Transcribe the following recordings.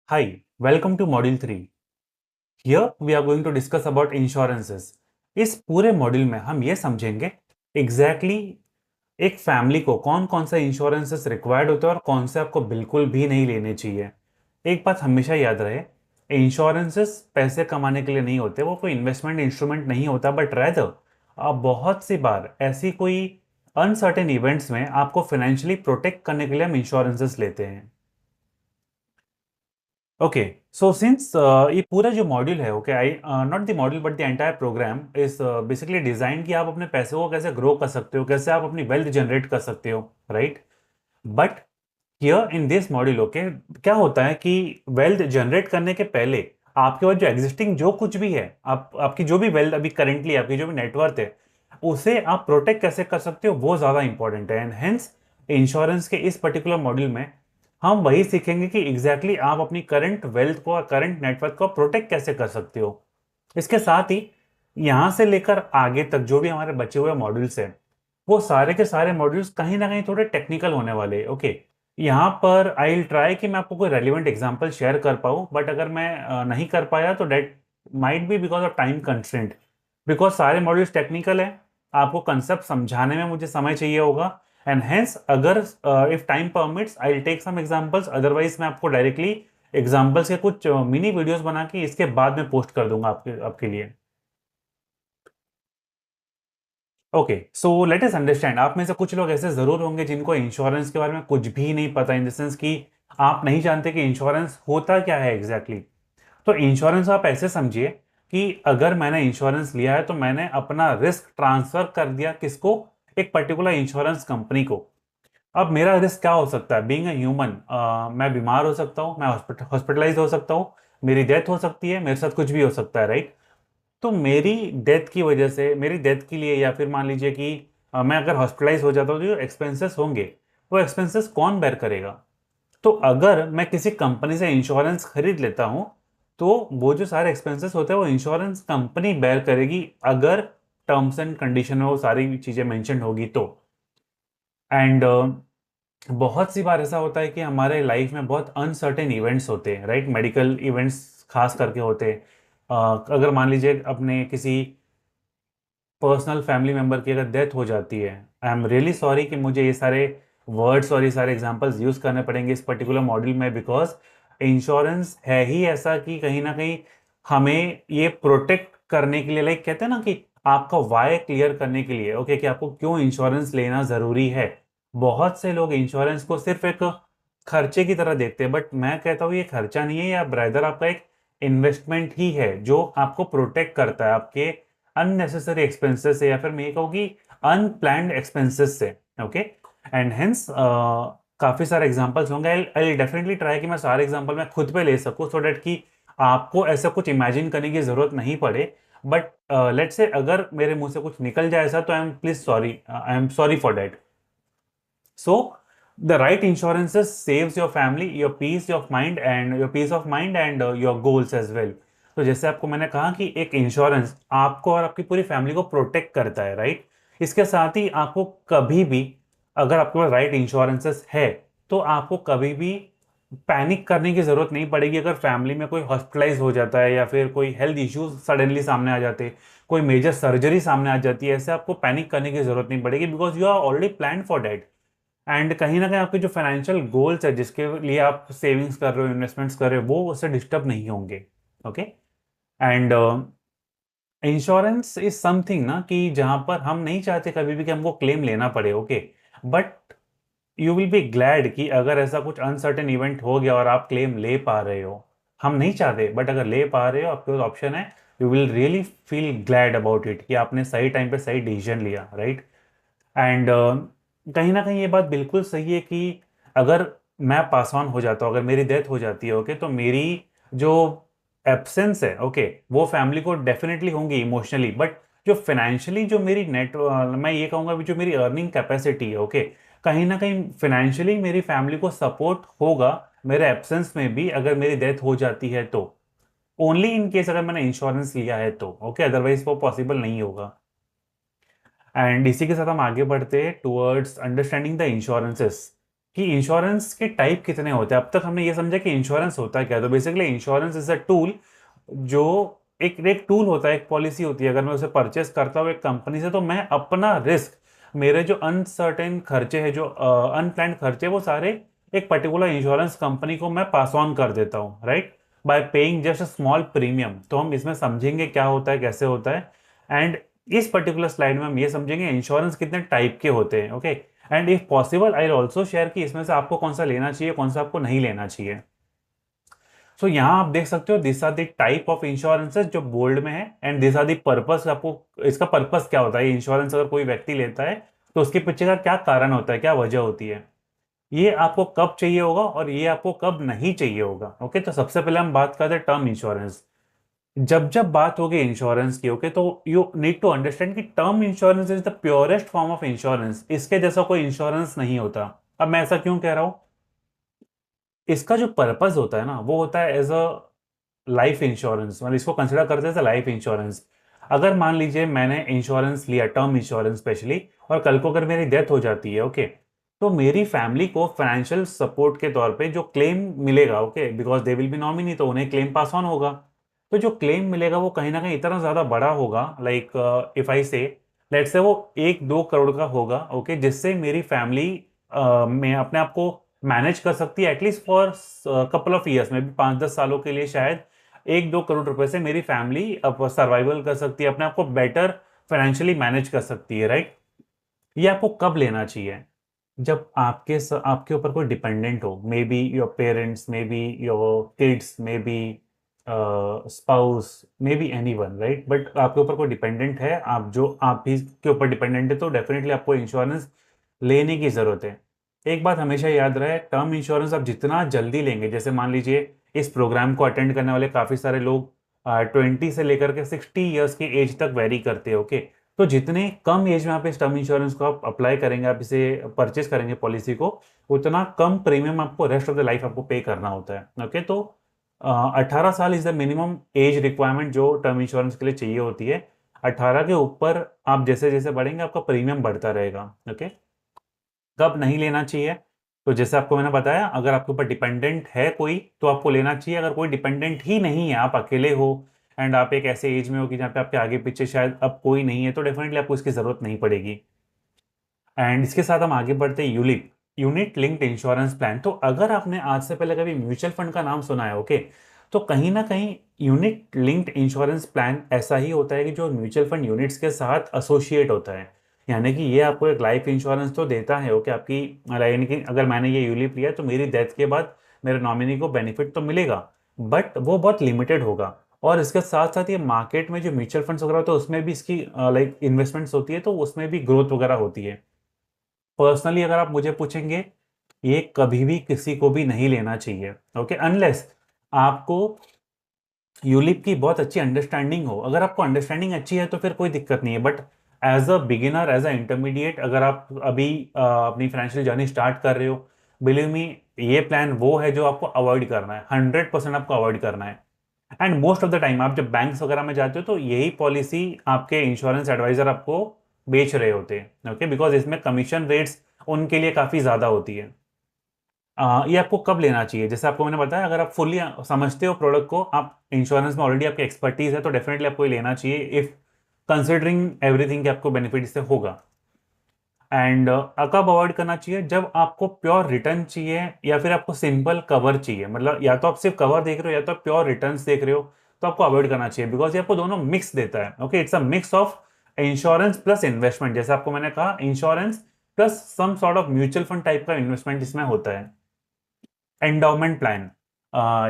Hi, welcome to Module 3. Here we are going to discuss about insurances. इस पूरे module में हम ये समझेंगे एग्जैक्टली एक फैमिली को कौन कौन सा इंश्योरेंसेस रिक्वायर्ड होते हैं और कौन से आपको बिल्कुल भी नहीं लेने चाहिए। एक बात हमेशा याद रहे, इंश्योरेंसेस पैसे कमाने के लिए नहीं होते, वो कोई इन्वेस्टमेंट इंस्ट्रूमेंट नहीं होता, बट रेदर बहुत सी बार ऐसी कोई अनसर्टेन इवेंट्स में आपको फाइनेंशियली प्रोटेक्ट करने के लिए हम इंश्योरेंसेस लेते हैं। ओके, सो सिंस ये पूरा जो मॉड्यूल है, okay, I not the module but the entire program is basically design कि आप अपने पैसे को कैसे ग्रो कर सकते हो, कैसे आप अपनी वेल्थ जनरेट कर सकते हो, right. But here in this module, okay, क्या होता है कि वेल्थ जनरेट करने के पहले आपके पास जो एग्जिस्टिंग जो कुछ भी है, आपकी जो भी वेल्थ अभी करेंटली आपकी जो भी नेटवर्थ है, उसे आप प्रोटेक्ट कैसे कर सकते हो, वो ज्यादा इंपॉर्टेंट है। एंड हेंस इंश्योरेंस के इस पर्टिकुलर मॉड्यूल में हम वही सीखेंगे कि एग्जैक्टली आप अपनी करंट वेल्थ को, करंट नेटवर्थ को प्रोटेक्ट कैसे कर सकते हो। इसके साथ ही यहां से लेकर आगे तक जो भी हमारे बचे हुए मॉड्यूल्स हैं, वो सारे के सारे मॉड्यूल्स कहीं ना कहीं थोड़े टेक्निकल होने वाले। ओके, यहाँ पर आई विल ट्राई कि मैं आपको कोई रेलिवेंट एग्जांपल शेयर कर पाऊँ, बट अगर मैं नहीं कर पाया तो that might be because of time constraint, because सारे मॉड्यूल्स टेक्निकल है, आपको कंसेप्ट समझाने में मुझे समय चाहिए होगा। एंड हेंस अगर if time permits I will take some examples, otherwise मैं आपको डायरेक्टली एग्जांपल्स के कुछ मिनी वीडियोस बना के इसके बाद में पोस्ट कर दूंगा आपके लिए। Okay, so let us understand, आप में से कुछ लोग ऐसे जरूर होंगे जिनको इंश्योरेंस के बारे में कुछ भी नहीं पता, इन द सेंस कि आप नहीं जानते कि इंश्योरेंस होता क्या है एग्जैक्टली। तो इंश्योरेंस आप ऐसे समझिए कि अगर मैंने इंश्योरेंस लिया है तो मैंने अपना रिस्क ट्रांसफर कर दिया किसको, एक पर्टिकुलर इंश्योरेंस कंपनी को। अब मेरा रिस्क क्या हो सकता है, बीइंग अ ह्यूमन, मैं बीमार हो सकता हूँ, मैं हॉस्पिटलाइज हो सकता हूँ, मेरी डेथ हो सकती है, मेरे साथ कुछ भी हो सकता है, राइट। तो मेरी डेथ की वजह से, मेरी डेथ के लिए, या फिर मान लीजिए कि मैं अगर हॉस्पिटलाइज हो जाता हूँ तो जो एक्सपेंसेस होंगे वो एक्सपेंसेस कौन बेयर करेगा। तो अगर मैं किसी कंपनी से इंश्योरेंस खरीद लेता हूं तो वो जो सारे एक्सपेंसेस होते हैं वो इंश्योरेंस कंपनी बेयर करेगी, अगर टर्म्स एंड कंडीशन में वो सारी चीजें मेंशन होगी तो। एंड बहुत सी बार ऐसा होता है कि हमारे लाइफ में बहुत अनसर्टेन इवेंट्स होते हैं, राइट, मेडिकल इवेंट्स खास करके होते हैं। अगर मान लीजिए अपने किसी पर्सनल फैमिली मेंबर की अगर डेथ हो जाती है, आई एम रियली सॉरी कि मुझे ये सारे वर्ड्स और ये सारे एग्जांपल्स यूज करने पड़ेंगे इस पर्टिकुलर मॉड्यूल में, बिकॉज इंश्योरेंस है ही ऐसा कि कहीं ना कहीं हमें ये प्रोटेक्ट करने के लिए, लाइक कहते हैं ना कि आपका वाई क्लियर करने के लिए, ओके, कि आपको क्यों इंश्योरेंस लेना जरूरी है। बहुत से लोग इंश्योरेंस को सिर्फ एक खर्चे की तरह देखते हैं, बट मैं कहता हूँ ये खर्चा नहीं है, या ब्रदर आपका एक इन्वेस्टमेंट ही है जो आपको प्रोटेक्ट करता है आपके अननेसेसरी एक्सपेंसेस से, या फिर मैं ये कहूँ कि अनप्लैन्ड एक्सपेंसेस से। ओके, एंड हेंस काफी सारे एग्जांपल्स होंगे, आई डेफिनेटली ट्राई कि मैं सारे एग्जांपल मैं खुद पे ले सकूं, सो डेट कि आपको ऐसा कुछ इमेजिन करने की जरूरत नहीं पड़े। बट लेट्स से अगर मेरे मुंह से कुछ निकल जाए ऐसा, तो I am please sorry, I am sorry for that. So the right insurances saves your family, your peace of mind, and your peace of mind and your goals as well. तो जैसे आपको मैंने कहा कि एक इंश्योरेंस आपको और आपकी पूरी फैमिली को प्रोटेक्ट करता है, राइट। इसके साथ ही आपको कभी भी, अगर आपके पास राइट इंश्योरेंसेस है, तो आपको कभी भी पैनिक करने की जरूरत नहीं पड़ेगी। अगर फैमिली में कोई हॉस्पिटलाइज हो जाता है या फिर कोई हेल्थ इश्यूज सडनली सामने आ जाते, कोई मेजर सर्जरी सामने आ जाती है, ऐसे आपको पैनिक करने की जरूरत नहीं पड़ेगी, because you are already plan for that. And कहीं ना कहीं आपके जो फाइनेंशियल गोल्स है जिसके लिए आप सेविंग्स कर रहे हो, इन्वेस्टमेंट्स कर रहे हो, वो उससे डिस्टर्ब नहीं होंगे। Okay, and insurance is something ना कि जहां पर हम नहीं चाहते कभी भी कि हमको क्लेम लेना पड़े, okay, but you will be glad कि अगर ऐसा कुछ अनसर्टेन इवेंट हो गया और आप क्लेम ले पा रहे हो, हम नहीं चाहते बट अगर ले पा रहे हो, आपके पास ऑप्शन है, you will really feel glad about it कि आपने सही टाइम पे सही डिसीजन लिया, राइट। एंड कहीं ना कहीं ये बात बिल्कुल सही है कि अगर मैं पास ऑन हो जाता हूँ, अगर मेरी डेथ हो जाती है, ओके, तो मेरी जो एब्सेंस है, ओके, वो फैमिली को डेफिनेटली होंगी इमोशनली, बट जो फाइनेंशियली जो मेरी नेट, मैं ये कहूँगा जो मेरी अर्निंग कैपेसिटी है, ओके, कहीं ना कहीं फाइनेंशियली मेरी फैमिली को सपोर्ट होगा मेरे एब्सेंस में भी, अगर मेरी डेथ हो जाती है तो। ओनली इन केस अगर मैंने इंश्योरेंस लिया है तो, ओके, अदरवाइज वो पॉसिबल नहीं होगा। एंड इसी के साथ हम आगे बढ़ते हैं टुवर्ड्स अंडरस्टैंडिंग द इंश्योरेंसेस, कि इंश्योरेंस के टाइप कितने होते हैं। अब तक हमने ये समझा कि इंश्योरेंस होता है क्या। तो basically insurance is a tool, जो एक एक टूल होता है, एक पॉलिसी होती है। अगर मैं उसे परचेस करता हूँ एक कंपनी से, तो मैं अपना रिस्क, मेरे जो अनसर्टेन खर्चे हैं, जो अनप्लान्ड खर्चे, वो सारे एक पर्टिकुलर इंश्योरेंस कंपनी को मैं पास ऑन कर देता हूँ, right, bye paying just a small premium. तो हम इसमें समझेंगे क्या होता है, कैसे होता है। एंड इस पर्टिकुलर स्लाइड में हम ये समझेंगे इंश्योरेंस कितने टाइप के होते हैं, okay. And if possible I also share कि इसमें से आपको कौन सा लेना चाहिए, कौन सा आपको नहीं लेना चाहिए। सो यहाँ आप देख सकते हो, this are the type of insurances जो बोल्ड में है, and this are the purpose. आपको इसका पर्पस क्या होता है, इंश्योरेंस अगर कोई व्यक्ति लेता है तो उसके पीछे का क्या कारण होता है, क्या वजह होती है, ये आपको कब चाहिए होगा और ये आपको कब नहीं चाहिए होगा। ओके, तो सबसे पहले हम बात करते हैं टर्म इंश्योरेंस। जब जब बात होगी इंश्योरेंस की, ओके, तो यू नीड टू अंडरस्टैंड कि term insurance is the purest form of insurance. इसके जैसा कोई इंश्योरेंस नहीं होता। अब मैं ऐसा क्यों कह रहा हूं, इसका जो पर्पस होता है ना, वो होता है एज अ लाइफ इंश्योरेंस, मतलब इसको कंसिडर करते हैं लाइफ इंश्योरेंस। अगर मान लीजिए मैंने इंश्योरेंस लिया, टर्म इंश्योरेंस स्पेशली, और कल को अगर मेरी डेथ हो जाती है, ओके, तो मेरी फैमिली को फाइनेंशियल सपोर्ट के तौर पे जो क्लेम मिलेगा, okay, because they will be nominee, तो उन्हें क्लेम पास ऑन होगा। तो जो क्लेम मिलेगा वो कहीं ना कहीं इतना ज्यादा बड़ा होगा, लाइक इफ आई से, लेट्स से वो 1-2 करोड़ का होगा, ओके, जिससे मेरी फैमिली में अपने आप को मैनेज कर सकती है at least for couple of years में भी, 5-10 सालों के लिए शायद 1-2 करोड़ रुपए से मेरी फैमिली अब सर्वाइवल कर सकती है, अपने आप को बेटर फाइनेंशियली मैनेज कर सकती है, राइट। ये आपको कब लेना चाहिए, जब आपके ऊपर कोई डिपेंडेंट हो, may be your parents, may be your kids, may be spouse, may be any one, right, but आपके ऊपर कोई डिपेंडेंट है, आप भी के ऊपर डिपेंडेंट है, तो डेफिनेटली आपको इंश्योरेंस लेने की जरूरत है। एक बात हमेशा याद रहे, टर्म इंश्योरेंस आप जितना जल्दी लेंगे, जैसे मान लीजिए इस प्रोग्राम को अटेंड करने वाले काफी सारे लोग 20 से लेकर के 60 ईयर्स की एज तक वेरी करते हैं, ओके। तो जितने कम एज में आप इस टर्म इंश्योरेंस को आप अप्लाई करेंगे, आप इसे परचेस करेंगे पॉलिसी को, उतना कम प्रीमियम आपको रेस्ट ऑफ द लाइफ आपको पे करना होता है, ओके। तो 18 साल is the minimum age requirement जो टर्म इंश्योरेंस के लिए चाहिए होती है। 18 के ऊपर आप जैसे जैसे बढ़ेंगे आपका प्रीमियम बढ़ता रहेगा, ओके। कब नहीं लेना चाहिए, तो जैसे आपको मैंने बताया, अगर आपके ऊपर डिपेंडेंट है कोई तो आपको लेना चाहिए। अगर कोई डिपेंडेंट ही नहीं है, आप अकेले हो, एंड आप एक ऐसे एज में हो कि जहाँ पे आपके आगे पीछे शायद अब कोई नहीं है, तो डेफिनेटली आपको इसकी जरूरत नहीं पड़ेगी। एंड इसके साथ हम आगे बढ़ते हैं, ULIP, unit linked insurance plan. तो अगर आपने आज से पहले कभी म्यूचुअल फंड का नाम सुना है, ओके, तो कहीं ना कहीं यूनिट लिंक्ड इंश्योरेंस प्लान ऐसा ही होता है कि जो म्यूचुअल फंड यूनिट्स के साथ एसोसिएट होता है। यानी कि ये आपको एक लाइफ इंश्योरेंस तो देता है, ओके, आपकी, यानी कि अगर मैंने ये यूलिप लिया तो मेरी डेथ के बाद मेरे नॉमिनी को बेनिफिट तो मिलेगा, बट वो बहुत लिमिटेड होगा। और इसके साथ साथ ये मार्केट में जो म्यूचुअल फंड्स वगैरह होते हैं उसमें भी इसकी लाइक इन्वेस्टमेंट्स होती है, तो उसमें भी ग्रोथ वगैरह होती है। पर्सनली अगर आप मुझे पूछेंगे, ये कभी भी किसी को भी नहीं लेना चाहिए, ओके, अनलेस आपको यूलिप की बहुत अच्छी अंडरस्टैंडिंग हो। अगर आपको अंडरस्टैंडिंग अच्छी है तो फिर कोई दिक्कत नहीं है, but as a beginner, as a intermediate, अगर आप अभी अपनी फाइनेंशियल जर्नी स्टार्ट कर रहे हो, बिलीव मी, ये प्लान वो है जो आपको अवॉइड करना है, 100% आपको अवॉइड करना है। And most of the time आप जब बैंक्स वगैरह में जाते हो तो यही पॉलिसी आपके इंश्योरेंस एडवाइजर आपको बेच रहे होते हैं, ओके, बिकॉज इसमें कमीशन रेट्स उनके लिए काफ़ी ज़्यादा होती है। ये आपको कब लेना चाहिए, जैसे आपको मैंने बताया, अगर आप फुल्ली समझते हो प्रोडक्ट को, आप इंश्योरेंस में ऑलरेडी आपकी एक्सपर्टीज है, तो डेफिनेटली आपको ये लेना चाहिए इफ कंसिडरिंग एवरीथिंग कि आपको बेनिफिट इससे होगा। एंड कब अवॉइड करना चाहिए, जब आपको प्योर रिटर्न चाहिए या फिर आपको सिंपल कवर चाहिए, मतलब या तो आप सिर्फ कवर देख रहे हो या तो आप प्योर रिटर्न्स देख रहे हो, तो आपको अवॉइड करना चाहिए, बिकॉज ये आपको दोनों मिक्स देता है, okay. It's a mix of insurance plus investment, जैसे आपको मैंने कहा, insurance plus some sort of mutual fund type का इन्वेस्टमेंट इसमें होता है। एंडोमेंट प्लान,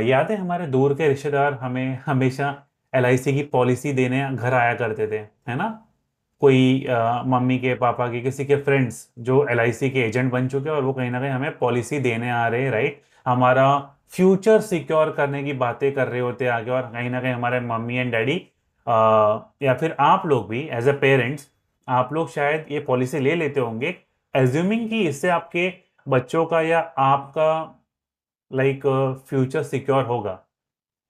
याद है हमारे दूर के रिश्तेदार हमें हमेशा LIC की पॉलिसी देने घर आया करते थे, है ना। कोई मम्मी के, पापा के, किसी के फ्रेंड्स जो LIC के एजेंट बन चुके हैं, और वो कहीं ना कहीं हमें पॉलिसी देने आ रहे हैं, राइट, हमारा फ्यूचर सिक्योर करने की बातें कर रहे होते हैं आगे। और कहीं ना कहीं हमारे मम्मी एंड डैडी, या फिर आप लोग भी एज अ पेरेंट्स, आप लोग शायद ये पॉलिसी ले लेते होंगे, एज्यूमिंग कि इससे आपके बच्चों का या आपका लाइक फ्यूचर सिक्योर होगा।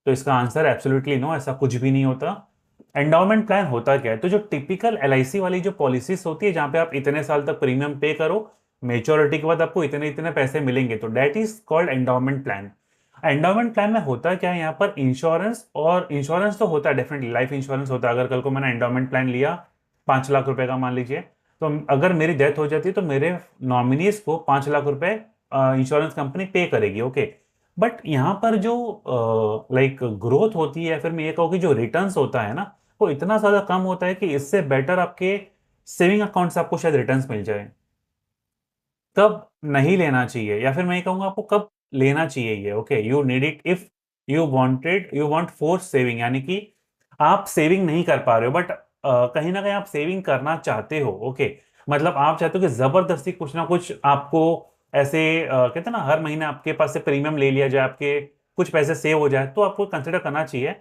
तो इसका आंसर एब्सोल्युटली नो, ऐसा कुछ भी नहीं होता। एंडाउमेंट प्लान होता क्या है, तो जो टिपिकल LIC वाली जो पॉलिसीज होती है जहां पे आप इतने साल तक प्रीमियम पे करो मेच्योरिटी के बाद आपको इतने इतने पैसे मिलेंगे, तो that is called endowment plan. Endowment plan में होता क्या है यहाँ पर, इंश्योरेंस, और इंश्योरेंस तो होता है डेफिनेटली, लाइफ इंश्योरेंस होता है। अगर कल को मैंने एंडाउमेंट प्लान लिया 5 लाख रुपए का मान लीजिए, तो अगर मेरी डेथ हो जाती है तो मेरे नॉमिनीज को 5 लाख रुपए इंश्योरेंस कंपनी पे करेगी, ओके। बट यहाँ पर जो लाइक ग्रोथ होती है, या फिर मैं ये कहूँ कि जो रिटर्न्स होता है ना, वो इतना ज्यादा कम होता है कि इससे बेटर आपके सेविंग अकाउंट से आपको शायद रिटर्न्स मिल जाए। कब नहीं लेना चाहिए, या फिर मैं ये कहूंगा आपको कब लेना चाहिए ये, okay, you need it if you want force saving, यानी कि आप सेविंग नहीं कर पा रहे हो, बट कहीं ना कहीं आप सेविंग करना चाहते हो, ओके। मतलब आप चाहते हो कि जबरदस्ती कुछ ना कुछ आपको ऐसे कहते हैं ना, हर महीने आपके पास से प्रीमियम ले लिया जाए, आपके कुछ पैसे सेव हो जाए, तो आपको कंसिडर करना चाहिए।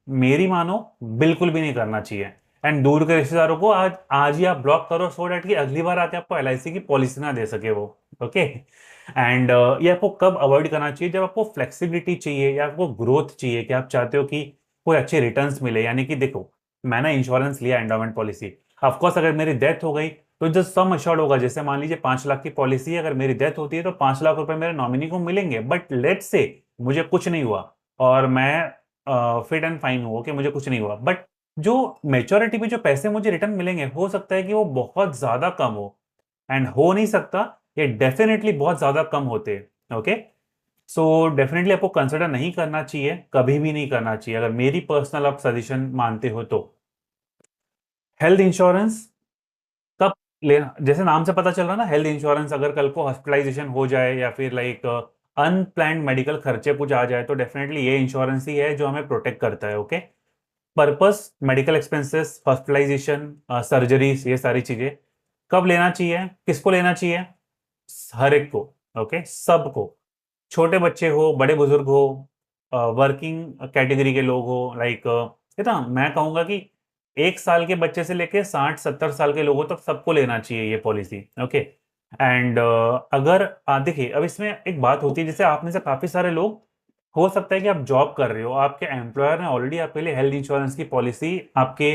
मेरी मानो, बिल्कुल भी नहीं करना चाहिए। एंड दूर के रिश्तेदारों को आज आज ही आप ब्लॉक करो, सो डैट कि अगली बार आके आपको एलआईसी की पॉलिसी ना दे सके वो, ओके। एंड ये आपको कब अवॉइड करना चाहिए, जब आपको फ्लेक्सिबिलिटी चाहिए या आपको ग्रोथ चाहिए, कि आप चाहते हो कि कोई अच्छे रिटर्न्स मिले। यानी कि देखो, मैंने इंश्योरेंस लिया, एंडोमेंट पॉलिसी, ऑफकोर्स अगर मेरी डेथ हो गई तो जो सम अश्योर्ड होगा, जैसे मान लीजिए 5 लाख की पॉलिसी है, अगर मेरी डेथ होती है तो 5 लाख रुपए मेरे नॉमिनी को मिलेंगे। बट लेट से मुझे कुछ नहीं हुआ और मैं फिट एंड फाइन हूँ, ओके, मुझे कुछ नहीं हुआ, बट जो मेच्योरिटी पे जो पैसे मुझे रिटर्न मिलेंगे, हो सकता है कि वो बहुत ज्यादा कम हो, एंड हो नहीं सकता, ये डेफिनेटली बहुत ज्यादा कम होते हैं, ओके। सो डेफिनेटली आपको कंसिडर नहीं करना चाहिए, कभी भी नहीं करना चाहिए, अगर मेरी पर्सनल आप सजेशन मानते हो तो। हेल्थ इंश्योरेंस कब लेना, जैसे नाम से पता चल रहा है ना, हेल्थ इंश्योरेंस, अगर कल को हॉस्पिटलाइजेशन हो जाए या फिर लाइक अनप्लैंड मेडिकल खर्चे कुछ आ जाए, तो डेफिनेटली ये इंश्योरेंस ही है जो हमें प्रोटेक्ट करता है, okay. Purpose, medical expenses, hospitalization, surgeries, ये सारी चीजें कब लेना चाहिए, किसको लेना चाहिए, हर एक को, ओके, सबको। छोटे बच्चे हो, बड़े बुजुर्ग हो, वर्किंग कैटेगरी के लोग हो, लाइक ये ना, मैं कहूंगा कि 1 साल के बच्चे से लेके 60-70 साल के लोगों तक सबको लेना चाहिए ये पॉलिसी, ओके। एंड अगर देखिए, अब इसमें एक बात होती है, जैसे आप में से काफी सारे लोग, हो सकता है कि आप जॉब कर रहे हो, आपके एम्प्लॉयर ने ऑलरेडी आपके लिए हेल्थ इंश्योरेंस की पॉलिसी आपके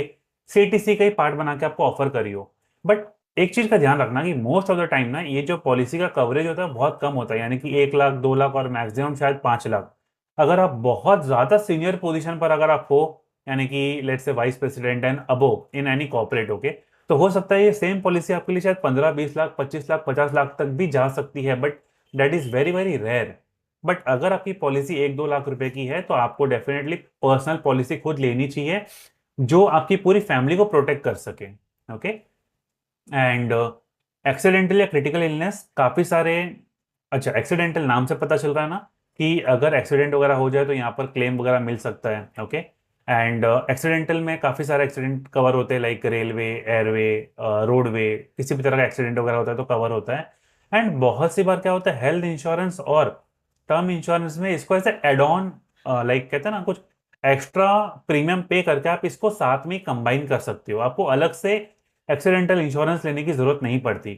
सीटीसी का ही पार्ट बना के आपको ऑफर करी हो। बट एक चीज का ध्यान रखना कि मोस्ट ऑफ द टाइम ना, ये जो पॉलिसी का कवरेज होता है बहुत कम होता है, यानी कि 1 लाख, 2 लाख और मैक्सिमम शायद 5 लाख। अगर आप बहुत ज्यादा सीनियर पोजीशन पर अगर आप हो, यानी कि let's say vice president and above in any corporate, okay, तो हो सकता है ये सेम पॉलिसी आपके लिए शायद 15-20 लाख, 25 लाख, 50 लाख तक भी जा सकती है, but that is very very rare. But अगर आपकी पॉलिसी 1-2 लाख रुपए की है, तो आपको डेफिनेटली पर्सनल पॉलिसी खुद लेनी चाहिए, जो आपकी पूरी फैमिली को प्रोटेक्ट कर सके, ओके। एंड एक्सीडेंटल या क्रिटिकल इलनेस काफी सारे, अच्छा, एक्सीडेंटल नाम से पता चल रहा है ना, कि अगर एक्सीडेंट वगैरह हो जाए तो यहाँ पर क्लेम वगैरह मिल सकता है, ओके। एंड एक्सीडेंटल में काफी सारे एक्सीडेंट कवर होते हैं, लाइक रेलवे, एयरवे, रोडवे, किसी भी तरह का एक्सीडेंट वगैरह होता है तो कवर होता है। एंड बहुत सी बार क्या होता है, हेल्थ इंश्योरेंस और टर्म इंश्योरेंस में इसको ऐसे एड ऑन, लाइक कहते हैं ना, कुछ एक्स्ट्रा प्रीमियम पे करके आप इसको साथ में कंबाइन कर सकते हो, आपको अलग से एक्सीडेंटल इंश्योरेंस लेने की जरूरत नहीं पड़ती।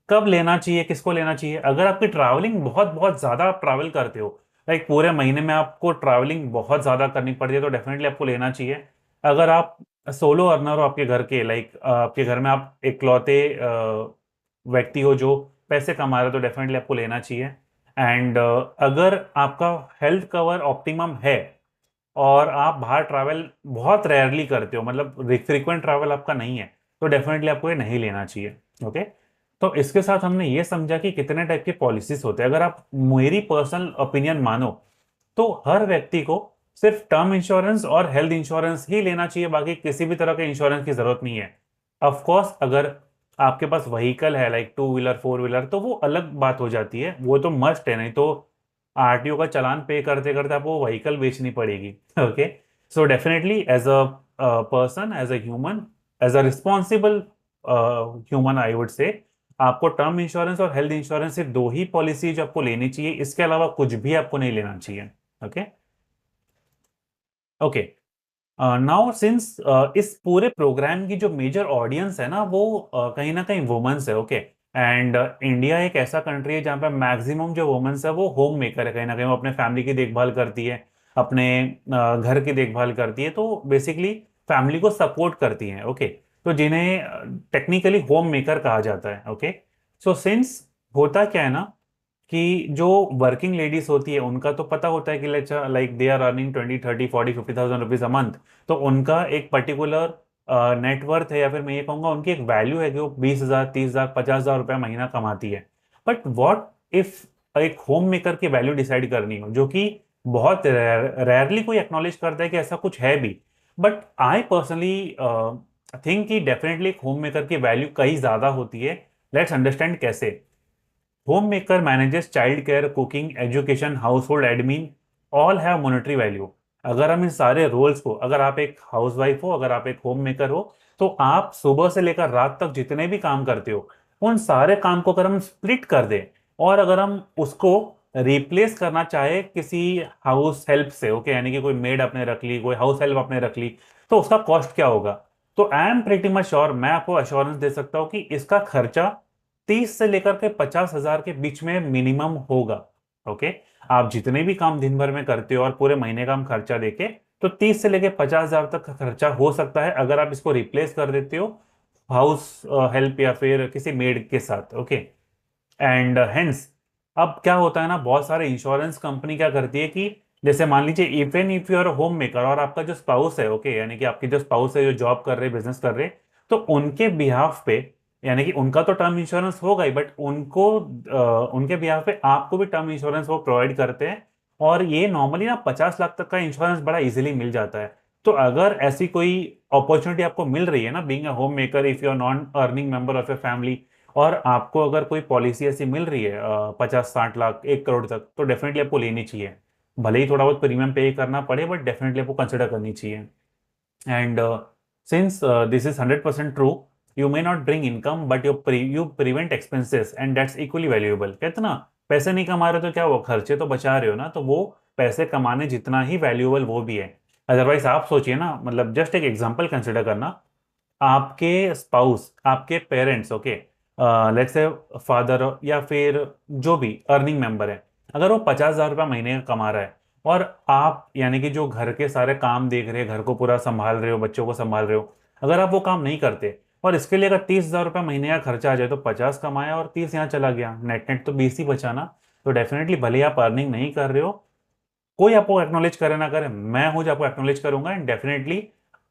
कब लेना चाहिए, किसको लेना चाहिए, अगर आपकी ट्रैवलिंग बहुत बहुत ज्यादा आप ट्रैवल करते हो, लाइक पूरे महीने में आपको ट्रैवलिंग बहुत ज्यादा करनी पड़ती है, तो डेफिनेटली आपको लेना चाहिए। अगर आप सोलो अर्नर हो आपके घर के, लाइक आपके घर में आप इकलौते व्यक्ति हो जो पैसे कमा रहे हो, तो डेफिनेटली आपको लेना चाहिए। एंड अगर आपका हेल्थ कवर ऑप्टिमम है और आप बाहर ट्रैवल बहुत रेयरली करते हो, मतलब फ्रीक्वेंट ट्रैवल आपका नहीं है, तो डेफिनेटली आपको ये नहीं लेना चाहिए, ओके। तो इसके साथ हमने ये समझा कि कितने टाइप के पॉलिसीज होते हैं। अगर आप मेरी पर्सनल ओपिनियन मानो, तो हर व्यक्ति को सिर्फ टर्म इंश्योरेंस और हेल्थ इंश्योरेंस ही लेना चाहिए, बाकी किसी भी तरह के इंश्योरेंस की जरूरत नहीं है। ऑफ कोर्स अगर आपके पास व्हीकल है, लाइक 2 व्हीलर, 4 व्हीलर, तो वो अलग बात हो जाती है, वो तो मस्ट है, नहीं तो आरटीओ का चालान पे करते करते आपको व्हीकल बेचनी पड़ेगी, okay. So definitely as a person, as a human, as a responsible human, I would say, आपको टर्म इंश्योरेंस और हेल्थ इंश्योरेंस सिर्फ दो ही पॉलिसी जो आपको लेनी चाहिए, इसके अलावा कुछ भी आपको नहीं लेना चाहिए, ओके। ओके, नाउ सिंस इस पूरे प्रोग्राम की जो मेजर ऑडियंस है ना, वो कहीं ना कहीं वुमेन्स है, ओके। एंड इंडिया एक ऐसा कंट्री है जहाँ पे मैक्सिमम जो वुमेन्स है वो होम मेकर है, कहीं ना कहीं वो अपने फैमिली की देखभाल करती है, अपने घर की देखभाल करती है, तो बेसिकली फैमिली को सपोर्ट करती हैं, ओके। तो जिन्हें टेक्निकली होम मेकर कहा जाता है, ओके। सो सिंस होता क्या है ना कि जो वर्किंग लेडीज होती है उनका तो पता होता है कि like they are earning 20 30 40 50,000 rupees a month. तो उनका एक पर्टिकुलर नेटवर्थ है, या फिर मैं ये कहूँगा उनकी एक वैल्यू है कि वो 20,000 30,000 50,000 रुपया महीना कमाती है। बट वॉट इफ एक होम मेकर की वैल्यू डिसाइड करनी हो, जो कि बहुत रेयरली कोई एक्नॉलेज करता है कि ऐसा कुछ है भी। बट आई पर्सनली थिंक कि डेफिनेटली एक होम मेकर की वैल्यू कहीं ज्यादा होती है। लेट्स अंडरस्टैंड कैसे। Home maker manages child care, cooking, education, house hold admin, all have monetary value. अगर हम इन सारे रोल्स को, अगर आप एक हाउस वाइफ हो, अगर आप एक होम मेकर हो, तो आप सुबह से लेकर रात तक जितने भी काम करते हो, उन सारे काम को अगर हम स्प्लिट कर दें और अगर हम उसको रिप्लेस करना चाहे किसी हाउस हेल्प से, ओके, यानी कि कोई मेड आपने रख ली, कोई हाउस हेल्प आपने रख ली, तो उसका कॉस्ट क्या होगा? तो I am pretty much sure, मैं आपको अश्योरेंस दे सकता हूं कि इसका खर्चा 30 से लेकर के 50,000 के बीच में मिनिमम होगा। ओके, आप जितने भी काम दिन भर में करते हो और पूरे महीने का हम खर्चा देके, तो 30 से लेकर 50,000 तक का खर्चा हो सकता है अगर आप इसको रिप्लेस कर देते हो हाउस हेल्प या फिर किसी मेड के साथ। ओके, एंड हेंस अब क्या होता है ना, बहुत सारे इंश्योरेंस कंपनी क्या करती है कि जैसे मान लीजिए even if you are homemaker और आपका जो स्पाउस है, ओके, यानी कि आपके जो स्पाउस है जो जॉब कर रहे, बिजनेस कर रहे, तो उनके बिहाफ पे, यानी कि उनका तो टर्म इंश्योरेंस होगा ही, बट उनको उनके बिहाफ पे आपको भी टर्म इंश्योरेंस वो प्रोवाइड करते हैं। और ये नॉर्मली ना 50 लाख तक का इंश्योरेंस बड़ा इजीली मिल जाता है। तो अगर ऐसी कोई अपॉर्चुनिटी आपको मिल रही है ना, being a homemaker, if you are non earning member of a family, और आपको अगर कोई पॉलिसी ऐसी मिल रही है 50 60 लाख 1 करोड़ तक, तो डेफिनेटली आपको लेनी चाहिए। भले ही थोड़ा बहुत प्रीमियम पे करना पड़े, बट डेफिनेटली आपको कंसिडर करनी चाहिए। And since this is 100% true, you may not bring income but you prevent expenses and that's equally valuable. कहते ना, पैसे नहीं कमा रहे तो क्या हुआ, खर्चे तो बचा रहे हो ना, तो वो पैसे कमाने जितना ही वैल्यूएबल वो भी है। अदरवाइज आप सोचिए ना, मतलब जस्ट एक एग्जांपल कंसिडर करना। आपके स्पाउस, आपके parents, okay, let's say father या फिर जो भी अर्निंग मेंबर है, अगर वो 50,000 रुपया महीने का कमा रहा है और आप यानी कि जो घर के सारे काम देख रहे हैं, घर को पूरा संभाल रहे हो, बच्चों को संभाल रहे हो, अगर आप वो काम नहीं करते और इसके लिए अगर 30,000 रुपया महीने का खर्चा आ जाए, तो 50 कमाया और 30 यहाँ चला गया, नेट नेट तो 20 ही बचा ना। तो डेफिनेटली भले ही आप अर्निंग नहीं कर रहे हो, कोई आपको एक्नोलेज करे ना करे, मैं हूं जो आपको एक्नोलेज करूंगा, एंड डेफिनेटली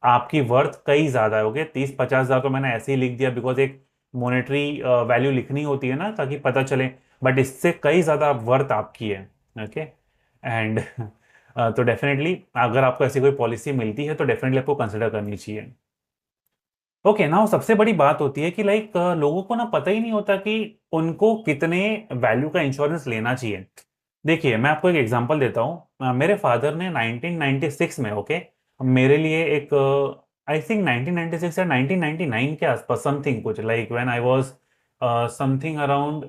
आपकी वर्थ कई ज्यादा है। ओके, 30 50,000 तो मैंने ऐसे ही लिख दिया बिकॉज एक मॉनेटरी वैल्यू लिखनी होती है ना, ताकि पता चले, बट इससे कई ज्यादा वर्थ आपकी है। ओके, एंड तो डेफिनेटली अगर आपको ऐसी कोई पॉलिसी मिलती है तो डेफिनेटली आपको कंसिडर करनी चाहिए। ओके, ना सबसे बड़ी बात होती है कि लाइक लोगों को ना पता ही नहीं होता कि उनको कितने वैल्यू का इंश्योरेंस लेना चाहिए। देखिए, मैं आपको एक एग्जांपल देता हूँ। मेरे फादर ने 1996 में, ओके, मेरे लिए एक, आई थिंक 1996 या 1999 के आसपास, समथिंग कुछ like when I was something around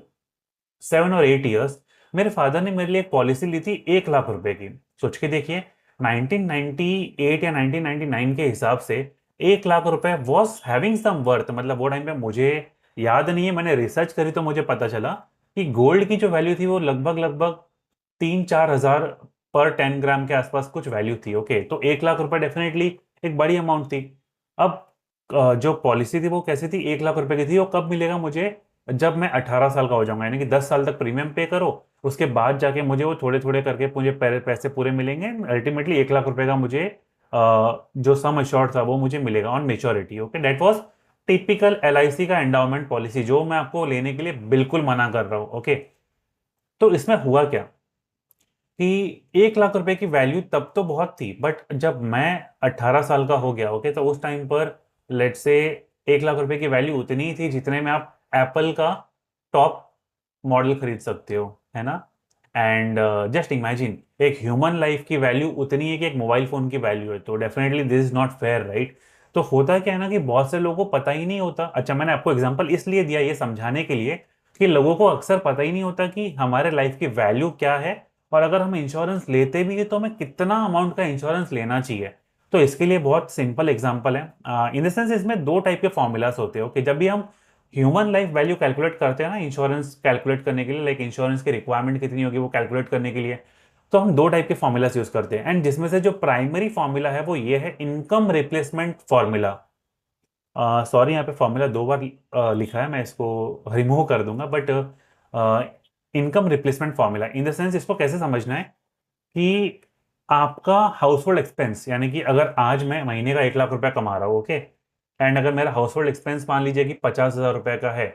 7 और 8 ईयर्स, मेरे फादर ने मेरे लिए एक पॉलिसी ली थी 1 लाख रुपए की। सोच के देखिए, 1998 या 1999 के हिसाब से 1 लाख रुपए वॉज हैविंग सम वर्थ। मतलब वो टाइम पे मुझे याद नहीं है, मैंने रिसर्च करी तो मुझे पता चला कि गोल्ड की जो वैल्यू थी वो लगभग लगभग 3 4 हजार पर 10 ग्राम के आसपास कुछ वैल्यू थी। ओके, तो 1 लाख रुपए डेफिनेटली एक बड़ी अमाउंट थी। अब जो पॉलिसी थी वो कैसी थी, 1 लाख रुपए की थी। वो कब मिलेगा मुझे, जब मैं 18 साल का हो जाऊंगा, यानी कि 10 साल तक प्रीमियम पे करो, उसके बाद जाके मुझे वो थोड़े थोड़े करके मुझे पैसे पूरे मिलेंगे। अल्टीमेटली 1 लाख रुपए का मुझे जो सम एश्योर्ड था वो मुझे मिलेगा on maturity. Okay, that was typical LIC का एंडाउमेंट पॉलिसी, जो मैं आपको लेने के लिए बिल्कुल मना कर रहा हूँ। ओके, तो इसमें हुआ क्या कि 1 लाख रुपए की वैल्यू तब तो बहुत थी, बट जब मैं 18 साल का हो गया, ओके, तो उस टाइम पर लेट से 1 लाख रुपए की वैल्यू उतनी ही थी जितने में आप एप्पल का टॉप मॉडल खरीद सकते हो, है ना। एंड जस्ट इमेजिन, एक ह्यूमन लाइफ की वैल्यू उतनी है कि एक मोबाइल फोन की वैल्यू है, तो definitely this is not fair, right. तो होता क्या है ना कि बहुत से लोगों को पता ही नहीं होता। अच्छा, मैंने आपको एग्जांपल इसलिए दिया ये समझाने के लिए कि लोगों को अक्सर पता ही नहीं होता कि हमारे लाइफ की वैल्यू क्या है, और अगर हम इंश्योरेंस लेते भी है तो हमें कितना अमाउंट का इंश्योरेंस लेना चाहिए। तो इसके लिए बहुत सिंपल एग्जांपल है। इन द सेंस, इसमें दो टाइप के फॉर्मूलाज होते हैं। ओके, जब भी हम ह्यूमन लाइफ वैल्यू कैलकुलेट करते हैं ना, इंश्योरेंस कैलकुलेट करने के लिए, लाइक इंश्योरेंस की रिक्वायरमेंट कितनी होगी वो कैलकुलेट करने के लिए, तो हम दो टाइप के फॉर्मूलाज यूज करते हैं। एंड जिसमें से जो प्राइमरी फॉर्मूला है वो ये है, इनकम रिप्लेसमेंट फॉर्मूला। सॉरी, यहाँ पे फॉर्मूला 2 बार लिखा है, मैं इसको रिमूव कर दूंगा। But income replacement formula in the sense, इसको कैसे समझना है कि आपका हाउस होल्ड एक्सपेंस, यानी कि अगर आज मैं महीने का 1 लाख रुपया कमा रहा हूँ, ओके, एंड अगर मेरा हाउस होल्ड एक्सपेंस मान लीजिए कि 50,000 रुपये का है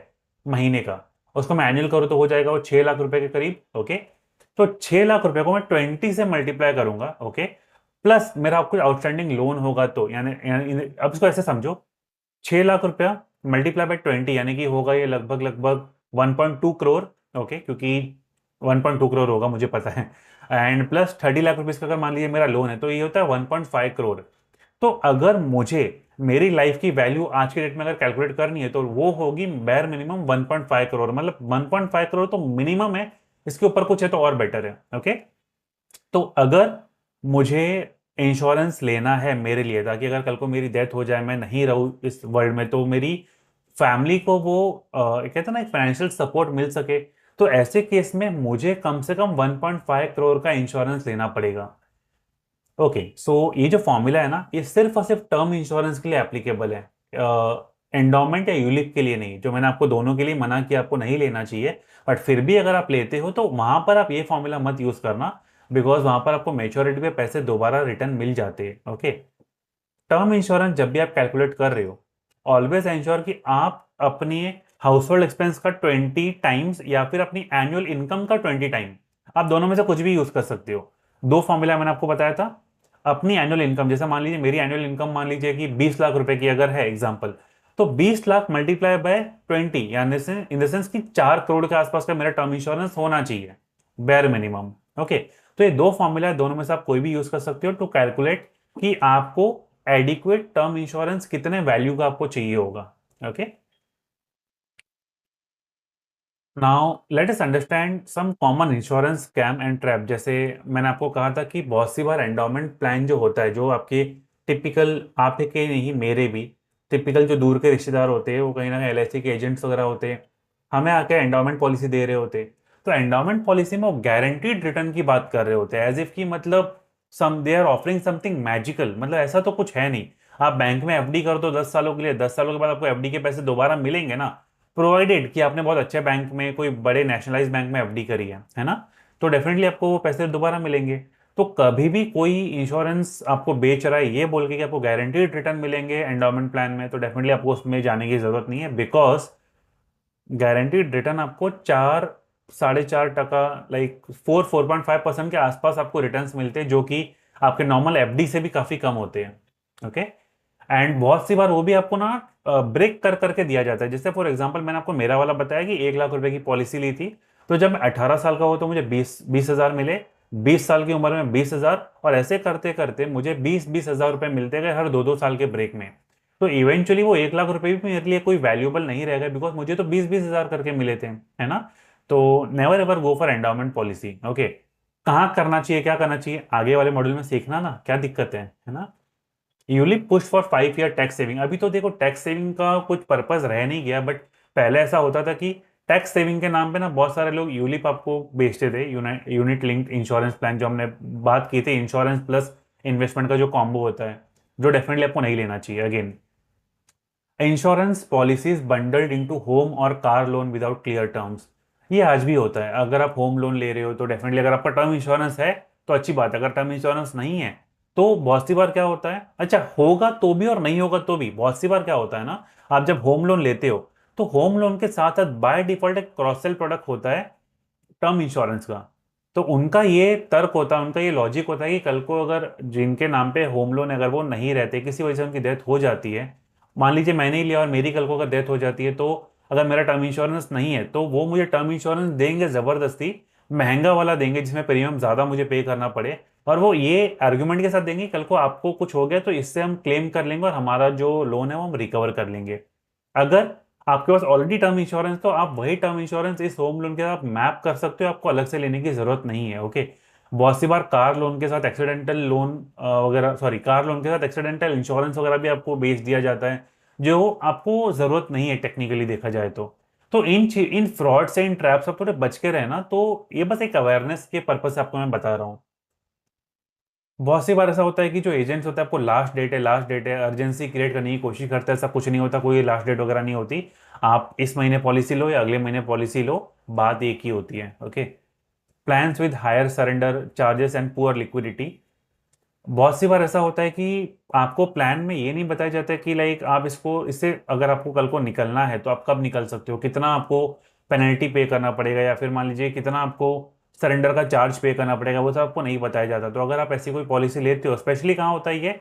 महीने का, उसको मैं एनुअल करूँ तो हो जाएगा वो 6 लाख रुपए के करीब, ओके। तो 6 लाख रुपए को मैं 20 से मल्टीप्लाई करूंगा, ओके। प्लस मेरा आपको आउटस्टैंडिंग लोन होगा तो अब इसको ऐसे समझो, 6 लाख रुपया मल्टीप्लाई बाय 20, यानी कि होगा ये लगभग लगभग 1.2 करोड़, ओके, क्योंकि 1.2 करोड़ होगा मुझे पता है। एंड प्लस 30 लाख रुपीज का अगर मान लीजिए मेरा लोन है, तो ये होता है 1.5 करोड़। तो अगर मुझे मेरी लाइफ की वैल्यू आज के डेट में अगर कैलकुलेट करनी है, तो वो होगी बैर मिनिमम 1.5 करोड़, मतलब 1.5 करोड़ तो मिनिमम है। इसके ऊपर कुछ है तो और बेटर है, ओके। तो अगर मुझे इंश्योरेंस लेना है मेरे लिए, ताकि अगर कल को मेरी डेथ हो जाए, मैं नहीं रहूं इस वर्ल्ड में, तो मेरी फैमिली को वो कहते हैं ना, एक फाइनेंशियल सपोर्ट मिल सके, तो ऐसे केस में मुझे कम से कम 1.5 करोड़ का इंश्योरेंस लेना पड़ेगा। ओके, सो ये जो फॉर्मूला है ना, ये सिर्फ और सिर्फ टर्म इंश्योरेंस के लिए एप्लीकेबल है, एंडोमेंट या यूलिप के लिए नहीं। जो मैंने आपको दोनों के लिए मना किया, आपको नहीं लेना चाहिए, बट फिर भी अगर आप लेते हो तो वहां पर आप ये फॉर्मूला मत यूज करना, बिकॉज वहां पर आपको मेच्योरिटी पे पैसे दोबारा रिटर्न मिल जाते हैं, ओके। टर्म इंश्योरेंस जब भी आप कैलकुलेट कर रहे हो, ऑलवेज एंश्योर कि आप अपनी हाउस होल्ड एक्सपेंस का 20 टाइम्स या फिर अपनी एनुअल इनकम का 20 टाइम, आप दोनों में से कुछ भी यूज कर सकते हो। दो फॉर्मूला मैंने आपको बताया था। अपनी एनुअल इनकम, जैसे मान लीजिए मेरी एनुअल इनकम मान लीजिए कि 20 लाख रुपए की अगर है एग्जाम्पल, तो 20 लाख मल्टीप्लाई बाय 20, यानी से इन द सेंस कि 4 करोड़ के आसपास का मेरा टर्म इंश्योरेंस होना चाहिए, बेर मिनिमम, ओके। तो ये दो फॉर्मूला है, दोनों में से आप कोई भी यूज कर सकते हो टू कैलकुलेट कि आपको एडिक्वेट टर्म इंश्योरेंस कितने वैल्यू का आपको चाहिए होगा, okay. Now let us understand some common insurance scam and trap. जैसे मैंने आपको कहा था कि बहुत सी बार एंडोमेंट प्लान जो होता है, जो आपके टिपिकल, आपके नहीं मेरे भी टिपिकल जो दूर के रिश्तेदार होते हैं, वो कहीं ना कहीं एलआईसी के एजेंट्स वगैरह होते हैं, हमें आके एंडोमेंट पॉलिसी दे रहे होते हैं। तो एंडोमेंट पॉलिसी में वो गारंटीड रिटर्न की बात कर रहे होते हैं, एज इफ की मतलब some they are offering something magical, मतलब ऐसा तो कुछ है नहीं। आप बैंक में एफडी कर दो 10 सालों के लिए, 10 सालों के बाद आपको एफडी के पैसे दोबारा मिलेंगे ना, प्रोवाइडेड कि आपने बहुत अच्छे बैंक में, कोई बड़े नेशनलाइज बैंक में एफडी करी है ना, तो डेफिनेटली आपको वो पैसे दोबारा मिलेंगे। तो कभी भी कोई इंश्योरेंस आपको बेच रहा है ये बोल के कि आपको गारंटीड रिटर्न मिलेंगे एंडोमेंट प्लान में, तो डेफिनेटली आपको उसमें जाने की जरूरत नहीं है, बिकॉज गारंटीड रिटर्न आपको 4, 4.5%, लाइक 4.5% के आसपास आपको रिटर्न्स मिलते हैं, जो कि आपके नॉर्मल एफडी से भी काफी कम होते हैं, ओके। एंड बहुत सी बार वो भी आपको ना ब्रेक कर करके दिया जाता है। जैसे फॉर एग्जांपल मैंने आपको मेरा वाला बताया कि 1 लाख रुपए की पॉलिसी ली थी, तो जब मैं 18 साल का हुआ तो मुझे 20,000 मिले, 20 साल की उम्र में 20,000, और ऐसे करते करते मुझे 20,000 रुपए मिलते गए हर 2-2 साल के ब्रेक में। तो इवेंचुअली वो 1 लाख रुपए भी मेरे लिए कोई वैल्यूएबल नहीं रहेगा, बिकॉज मुझे तो 20,000 करके मिले थे, है ना। तो never ever go for endowment policy, okay. कहाँ करना चाहिए, क्या करना चाहिए, आगे वाले मॉड्यूल में सीखना ना, क्या दिक्कत है ना। ULIP push for 5 year tax saving. अभी तो देखो टैक्स सेविंग का कुछ पर्पस रह नहीं गया, बट पहले ऐसा होता था कि टैक्स सेविंग के नाम पे ना बहुत सारे लोग यूलिप आपको बेचते थे, यूनिट लिंक्ड इंश्योरेंस प्लान, जो हमने बात की थी, इंश्योरेंस प्लस इन्वेस्टमेंट का जो कॉम्बो होता है, जो डेफिनेटली आपको नहीं लेना चाहिए। Again, insurance policies bundled into home और car loan without clear terms, ये आज भी होता है। अगर आप होम लोन ले रहे हो तो डेफिनेटली, अगर आपका टर्म इंश्योरेंस है तो अच्छी बात है, अगर टर्म इंश्योरेंस नहीं है तो बहुत सी बार क्या होता है, अच्छा होगा तो भी और नहीं होगा तो भी, बहुत सी बार क्या होता है ना, आप जब होम लोन लेते हो तो होम लोन के साथ साथ बाय डिफॉल्ट एक क्रॉस सेल प्रोडक्ट होता है टर्म इंश्योरेंस का। तो उनका ये तर्क होता है, उनका ये लॉजिक होता है कि कल को अगर जिनके नाम पे होम लोन अगर वो नहीं रहते, किसी वजह से उनकी डेथ हो जाती है, मान लीजिए मैंने ही लिया और मेरी कल को अगर डेथ हो जाती है, तो अगर मेरा टर्म इंश्योरेंस नहीं है तो वो मुझे टर्म इंश्योरेंस देंगे जबरदस्ती, महंगा वाला देंगे जिसमें प्रीमियम ज्यादा मुझे पे करना पड़े, और वो ये आर्ग्यूमेंट के साथ देंगे कल को आपको कुछ हो गया तो इससे हम क्लेम कर लेंगे और हमारा जो लोन है वो हम रिकवर कर लेंगे। अगर आपके पास ऑलरेडी टर्म इंश्योरेंस, तो आप वही टर्म इंश्योरेंस इस होम लोन के साथ मैप कर सकते हो, आपको अलग से लेने की जरूरत नहीं है, ओके। बहुत सी बार कार लोन के साथ एक्सीडेंटल लोन वगैरह, सॉरी, कार लोन के साथ एक्सीडेंटल इंश्योरेंस वगैरह भी आपको बेच दिया जाता है, जो आपको जरूरत नहीं है टेक्निकली देखा जाए तो इन फ्रॉड से, इन ट्रैप से थोड़े बच के रहना। तो ये बस एक अवेयरनेस के पर्पज से आपको मैं बता रहा हूँ। बहुत सी बार ऐसा होता है कि जो एजेंट्स होता है आपको लास्ट डेट है, लास्ट डेट है, अर्जेंसी क्रिएट करने की कोशिश करता है, ऐसा कुछ नहीं होता, कोई लास्ट डेट वगैरह नहीं होती। आप इस महीने पॉलिसी लो या अगले महीने पॉलिसी लो, बात एक ही होती है। Okay. Plans with higher surrender charges and poor liquidity. बहुत सी बार ऐसा होता है कि आपको प्लान में ये नहीं बताया जाता है कि लाइक आप इसको, इससे अगर आपको कल को निकलना है तो आप कब निकल सकते हो, कितना आपको पेनल्टी पे करना पड़ेगा, या फिर मान लीजिए कितना आपको सरेंडर का चार्ज पे करना पड़ेगा, वो सब आपको नहीं बताया जाता। तो अगर आप ऐसी कोई पॉलिसी लेते हो, स्पेशली कहाँ होता है ये,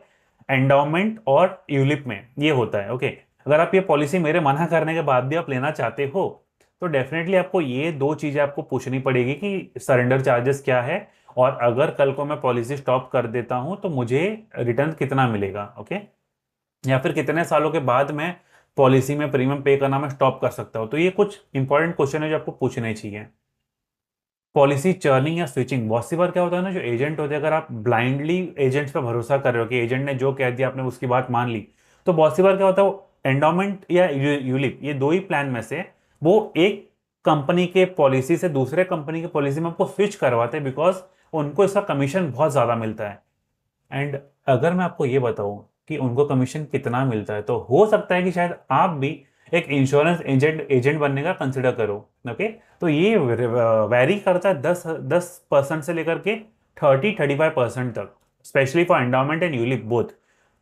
एंडाउमेंट और यूलिप में ये होता है। ओके। अगर आप ये पॉलिसी मेरे मना करने के बाद भी आप लेना चाहते हो, तो डेफिनेटली आपको ये दो चीजें आपको पूछनी पड़ेगी कि सरेंडर चार्जेस क्या है, और अगर कल को मैं पॉलिसी स्टॉप कर देता हूं तो मुझे रिटर्न कितना मिलेगा। ओके। या फिर कितने सालों के बाद मैं पॉलिसी में प्रीमियम पे करना मैं स्टॉप कर सकता हूं। तो ये कुछ इंपॉर्टेंट क्वेश्चन है जो आपको पूछने चाहिए। पॉलिसी चर्निंग या स्विचिंग, बहुत सी बार क्या होता है ना, जो एजेंट होते हैं, अगर आप ब्लाइंडली एजेंट्स पे भरोसा कर रहे हो कि एजेंट ने जो कह दिया आपने उसकी बात मान ली, तो बहुत सी बार क्या होता है, वो एंडोमेंट या यूलिप, ये दो ही प्लान में से वो एक कंपनी के पॉलिसी से दूसरे कंपनी की पॉलिसी में आपको स्विच करवाते हैं, बिकॉज उनको इसका कमीशन बहुत ज्यादा मिलता है। एंड अगर मैं आपको ये बताऊं कि उनको कमीशन कितना मिलता है, तो हो सकता है कि शायद आप भी एक इंश्योरेंस एजेंट एजेंट बनने का कंसिडर करो। ओके। तो ये वैरी करता है 10% से लेकर के 30-35% तक, specially for endowment and ULIP both.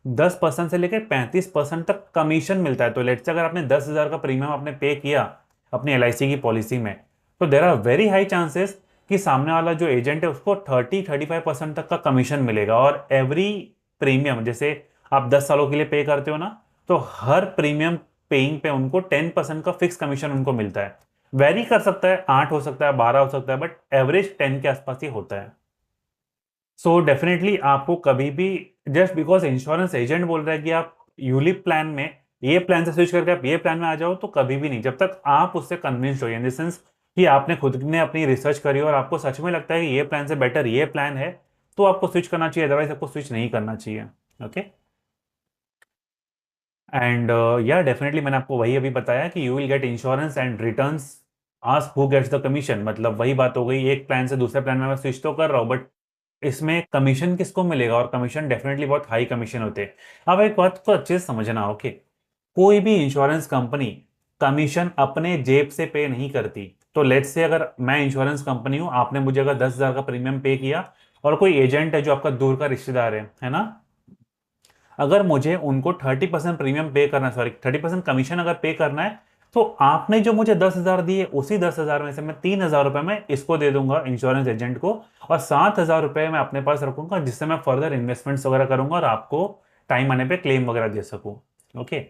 10% से लेकर 35% तक कमीशन मिलता है। तो लेट्स से अगर आपने 10,000 का प्रीमियम आपने पे किया अपनी एलआईसी की पॉलिसी में, तो there are very high chances कि सामने वाला जो एजेंट है उसको 30-35% तक का कमीशन मिलेगा। और एवरी प्रीमियम, जैसे आप 10 सालों के लिए पे करते हो ना, तो हर प्रीमियम पेइंग पे उनको 10% का फिक्स कमीशन उनको मिलता है। वेरी कर सकता है, 8 हो सकता है, 12 हो सकता है, बट एवरेज 10 के आसपास ही होता है। सो डेफिनेटली आपको कभी भी, जस्ट बिकॉज इंश्योरेंस एजेंट बोल रहा है कि आप यूलिप प्लान में, ये प्लान से स्विच करके आप ये प्लान में आ जाओ, तो कभी भी नहीं, जब तक आप उससे कन्विंस्ड हो, इन द सेंस कि आपने खुद ने अपनी रिसर्च करी और आपको सच में लगता है कि ये प्लान से बेटर ये प्लान है, तो आपको स्विच करना चाहिए, अदरवाइज आपको स्विच नहीं करना चाहिए। ओके। एंड या डेफिनेटली मैंने आपको वही अभी बताया कि you will get insurance and returns, ask who gets the commission. मतलब वही बात हो गई, एक प्लान से दूसरे प्लान में मैं स्विच तो कर रहा हूँ, बट इसमें कमीशन किसको मिलेगा, और कमीशन डेफिनेटली बहुत हाई कमीशन होते हैं। अब एक बात को अच्छे से समझना। ओके। कोई भी इंश्योरेंस कंपनी कमीशन अपने जेब से पे नहीं करती। तो लेट्स से अगर मैं इंश्योरेंस कंपनी हूं, आपने मुझे अगर 10,000 का प्रीमियम पे किया, और कोई एजेंट है जो आपका दूर का रिश्तेदार है ना, अगर मुझे उनको 30% प्रीमियम पे करना, सॉरी 30% कमीशन अगर पे करना है, तो आपने जो मुझे 10,000 दिए, उसी 10,000 में से मैं 3,000 रुपए में इसको दे दूंगा इंश्योरेंस एजेंट को, और 7,000 रुपए मैं अपने पास रखूंगा, जिससे मैं फर्दर इन्वेस्टमेंट्स वगैरह करूंगा और आपको टाइम आने पे क्लेम वगैरह दे सकूं। ओके।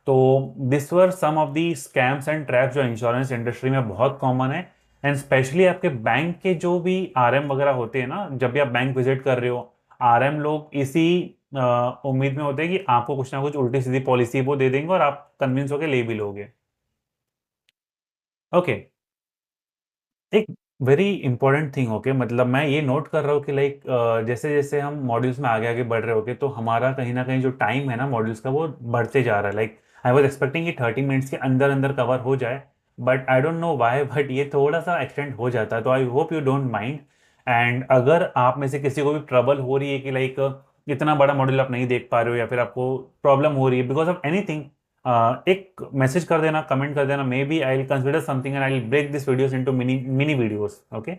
तो this were some of the scams and traps जो इंश्योरेंस इंडस्ट्री में बहुत कॉमन है। एंड स्पेशली आपके बैंक के जो भी आरएम वगैरह होते हैं ना, जब भी आप बैंक विजिट कर रहे हो, आरएम लोग इसी उम्मीद में होते हैं कि आपको कुछ ना कुछ उल्टी सीधी पॉलिसी वो दे देंगे और आप कन्विंस होकर ले भी लोगे। ओके। एक वेरी इंपॉर्टेंट थिंग, ओके, मतलब मैं ये नोट कर रहा हूँ कि लाइक जैसे जैसे हम मॉड्यूल्स में आगे आगे बढ़ रहे होगे, तो हमारा कहीं ना कहीं जो टाइम है ना मॉड्यूल्स का, वो बढ़ते जा रहा है। लाइक आई वॉज एक्सपेक्टिंग कि 30 मिनट्स के अंदर अंदर कवर हो जाए, but I don't know why, but ये थोड़ा सा एक्सटेंड हो जाता है। तो I hope you don't mind. And अगर आप में से किसी को भी ट्रबल हो रही है कि लाइक इतना बड़ा मॉड्यूल आप नहीं देख पा रहे हो, या फिर आपको प्रॉब्लम हो रही है बिकॉज ऑफ एनीथिंग, एक मैसेज कर देना, कमेंट कर देना, maybe I will consider something and I will break this videos into mini mini videos. Okay.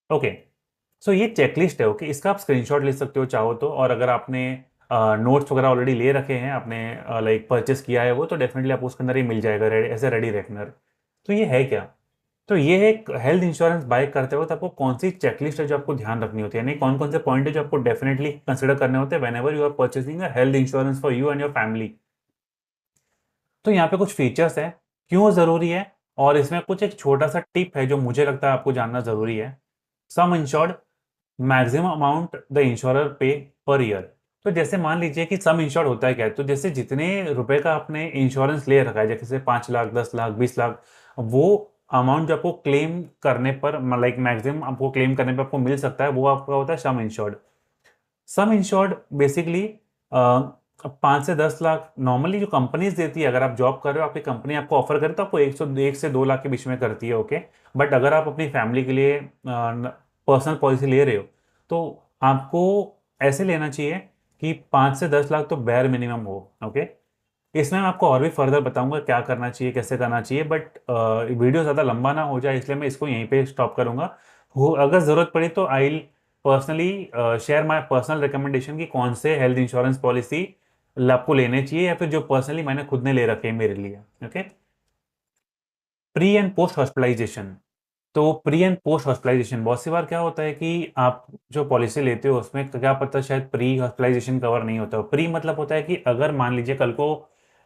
Okay. So ये चेकलिस्ट है। ओके। इसका आप स्क्रीनशॉट ले सकते हो चाहो तो, और अगर आपने नोट्स वगैरह ऑलरेडी ले रखे हैं, आपने लाइक परचेस किया है वो, तो डेफिनेटली आपको उसके अंदर ही मिल जाएगा ऐसे रेडी रेकनर। तो ये है क्या, तो ये है एक हेल्थ इंश्योरेंस बाय करते वक्त आपको कौन सी चेकलिस्ट है जो आपको ध्यान रखनी होती है, यानी कौन कौन से पॉइंट है जो आपको डेफिनेटली कंसिडर करने होते हैं whenever you are purchasing a health insurance for you and your family. तो यहाँ पे कुछ फीचर्स है, क्यों जरूरी है, और इसमें कुछ एक छोटा सा टिप है जो मुझे लगता है आपको जानना जरूरी है। सम insured, maximum amount the insurer पे पर ईयर। तो जैसे मान लीजिए कि सम इंश्योर्ड होता है क्या है, तो जैसे जितने रुपए का आपने इंश्योरेंस ले रखा है, जैसे 5 लाख, 10 लाख, 20 लाख, वो अमाउंट जो आपको क्लेम करने पर, लाइक मैक्सिमम आपको क्लेम करने पर आपको मिल सकता है, वो आपका होता है सम इंश्योर्ड। सम इंश्योर्ड बेसिकली 5 से 10 लाख नॉर्मली जो कंपनीज देती है, अगर आप जॉब कर रहे हो, आपकी कंपनी आपको ऑफर करे तो आपको 1 से 2 लाख के बीच में करती है। ओके। बट अगर आप अपनी फैमिली के लिए पर्सनल पॉलिसी ले रहे हो, तो आपको ऐसे लेना चाहिए कि 5 से 10 लाख तो बेयर मिनिमम हो। ओके, इसमें मैं आपको और भी फर्दर बताऊंगा क्या करना चाहिए, कैसे करना चाहिए, बट वीडियो ज़्यादा लंबा ना हो जाए इसलिए मैं इसको यहीं पे स्टॉप करूंगा। हो अगर ज़रूरत पड़ी तो I will personally share my personal recommendation कि कौन से हेल्थ इंश्योरेंस पॉलिसी आपको लेने चाहिए, या फिर जो पर्सनली मैंने खुद ने ले रखे हैं मेरे लिए। Okay, pre and post hospitalization. तो प्री एंड पोस्ट हॉस्पिटलाइजेशन बहुत सी बार क्या होता है कि आप जो पॉलिसी लेते हो उसमें क्या पता शायद प्री हॉस्पिटलाइजेशन कवर नहीं होता। प्री मतलब होता है कि अगर मान लीजिए कल को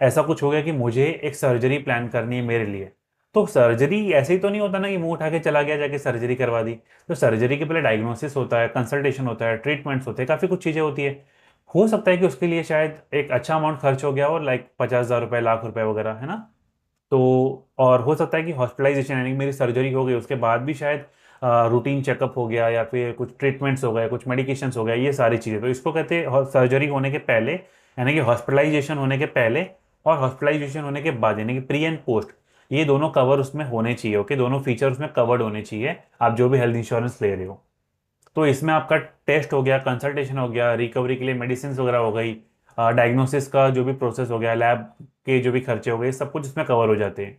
ऐसा कुछ हो गया कि मुझे एक सर्जरी प्लान करनी है मेरे लिए, तो सर्जरी ऐसे ही तो नहीं होता ना कि मुंह उठा के चला गया जाके सर्जरी करवा दी। तो सर्जरी के पहले डायग्नोसिस होता है, कंसल्टेशन होता है, ट्रीटमेंट्स होते हैं, काफ़ी कुछ चीज़ें होती है। हो सकता है कि उसके लिए शायद एक अच्छा अमाउंट खर्च हो गया हो, लाइक 50,000 रुपये, लाख रुपए वगैरह, है ना। तो और हो सकता है कि हॉस्पिटलाइजेशन यानी कि मेरी सर्जरी हो गई उसके बाद भी शायद रूटीन चेकअप हो गया, या फिर कुछ ट्रीटमेंट्स हो गए, कुछ मेडिकेशंस हो गए, ये सारी चीज़ें। तो इसको कहते हैं सर्जरी होने के पहले, यानी कि हॉस्पिटलाइजेशन होने के पहले, और हॉस्पिटलाइजेशन होने के बाद, यानी कि प्री एंड पोस्ट, ये दोनों कवर उसमें होने चाहिए। ओके, दोनों फीचर उसमें कवर्ड होने चाहिए आप जो भी हेल्थ इंश्योरेंस ले रहे हो। तो इसमें आपका टेस्ट हो गया, कंसल्टेशन हो गया, रिकवरी के लिए मेडिसिन वगैरह हो गई, डायग्नोसिस का जो भी प्रोसेस हो गया, लैब के जो भी खर्चे हो गए, सब कुछ इसमें कवर हो जाते हैं।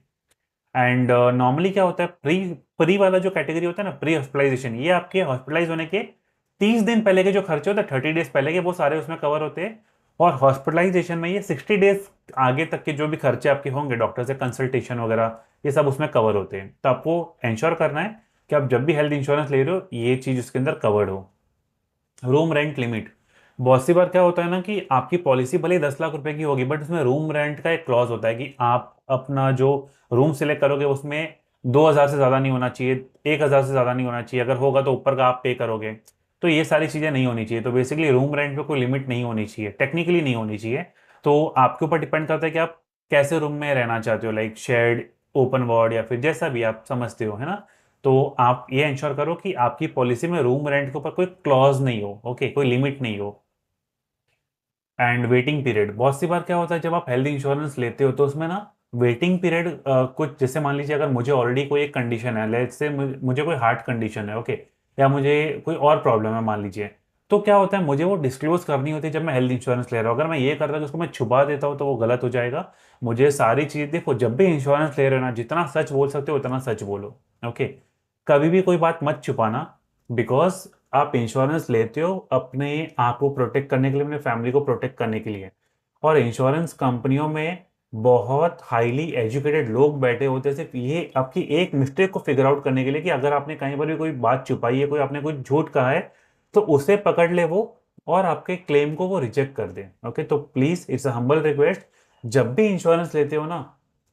एंड नॉर्मली क्या होता है, प्री प्री वाला जो कैटेगरी होता है ना, प्री हॉस्पिटलाइजेशन, ये आपके हॉस्पिटलाइज होने के 30 दिन पहले के जो खर्चे होते हैं, 30 डेज पहले के, वो सारे उसमें कवर होते हैं। और हॉस्पिटलाइजेशन में ये 60 डेज आगे तक के जो भी खर्चे आपके होंगे, डॉक्टर से कंसल्टेशन वगैरह, ये सब उसमें कवर होते हैं। तो आपको इंश्योर करना है कि आप जब भी हेल्थ इंश्योरेंस ले रहे हो ये चीज़ उसके अंदर कवर्ड हो। रूम रेंट लिमिट, बहुत सी बार क्या होता है ना कि आपकी पॉलिसी भले ही 10 लाख रुपए की होगी, बट उसमें रूम रेंट का एक क्लॉज होता है कि आप अपना जो रूम सिलेक्ट करोगे उसमें 2,000 से ज़्यादा नहीं होना चाहिए, 1,000 से ज़्यादा नहीं होना चाहिए, अगर होगा तो ऊपर का आप पे करोगे। तो ये सारी चीज़ें नहीं होनी चाहिए। तो बेसिकली रूम रेंट पे कोई लिमिट नहीं होनी चाहिए, टेक्निकली नहीं होनी चाहिए। तो आपके ऊपर डिपेंड करता है कि आप कैसे रूम में रहना चाहते हो, लाइक शेयर्ड, ओपन वार्ड, या फिर जैसा भी आप समझते हो, है ना। तो आप ये इंश्योर करो कि आपकी पॉलिसी में रूम रेंट के ऊपर कोई क्लॉज नहीं हो। ओके, कोई लिमिट नहीं हो। एंड वेटिंग पीरियड, बहुत सी बार क्या होता है जब आप हेल्थ इंश्योरेंस लेते हो तो उसमें ना वेटिंग पीरियड कुछ, जैसे मान लीजिए अगर मुझे ऑलरेडी कोई एक कंडीशन है, लेट्स से मुझे कोई हार्ट कंडीशन है, ओके, या मुझे कोई और प्रॉब्लम है मान लीजिए, तो क्या होता है मुझे वो डिस्क्लोज करनी होती है जब मैं हेल्थ इंश्योरेंस ले रहा हूँ। अगर मैं ये करता हूँ कि उसको मैं छुपा देता हूँ तो वो गलत हो जाएगा। मुझे सारी चीज़, देखो जब भी इंश्योरेंस ले रहे हो ना, जितना सच बोल सकते हो उतना सच बोलो। ओके, कभी भी कोई बात मत छुपाना, बिकॉज आप इंश्योरेंस लेते हो अपने आप को प्रोटेक्ट करने के लिए, अपने फैमिली को प्रोटेक्ट करने के लिए। और इंश्योरेंस कंपनियों में बहुत हाईली एजुकेटेड लोग बैठे होते हैं सिर्फ ये आपकी एक मिस्टेक को फिगर आउट करने के लिए, कि अगर आपने कहीं पर भी कोई बात छुपाई है, कोई आपने कोई झूठ कहा है, तो उसे पकड़ ले वो, और आपके क्लेम को वो रिजेक्ट कर दे। ओके, तो please it's a humble request, जब भी इंश्योरेंस लेते हो ना,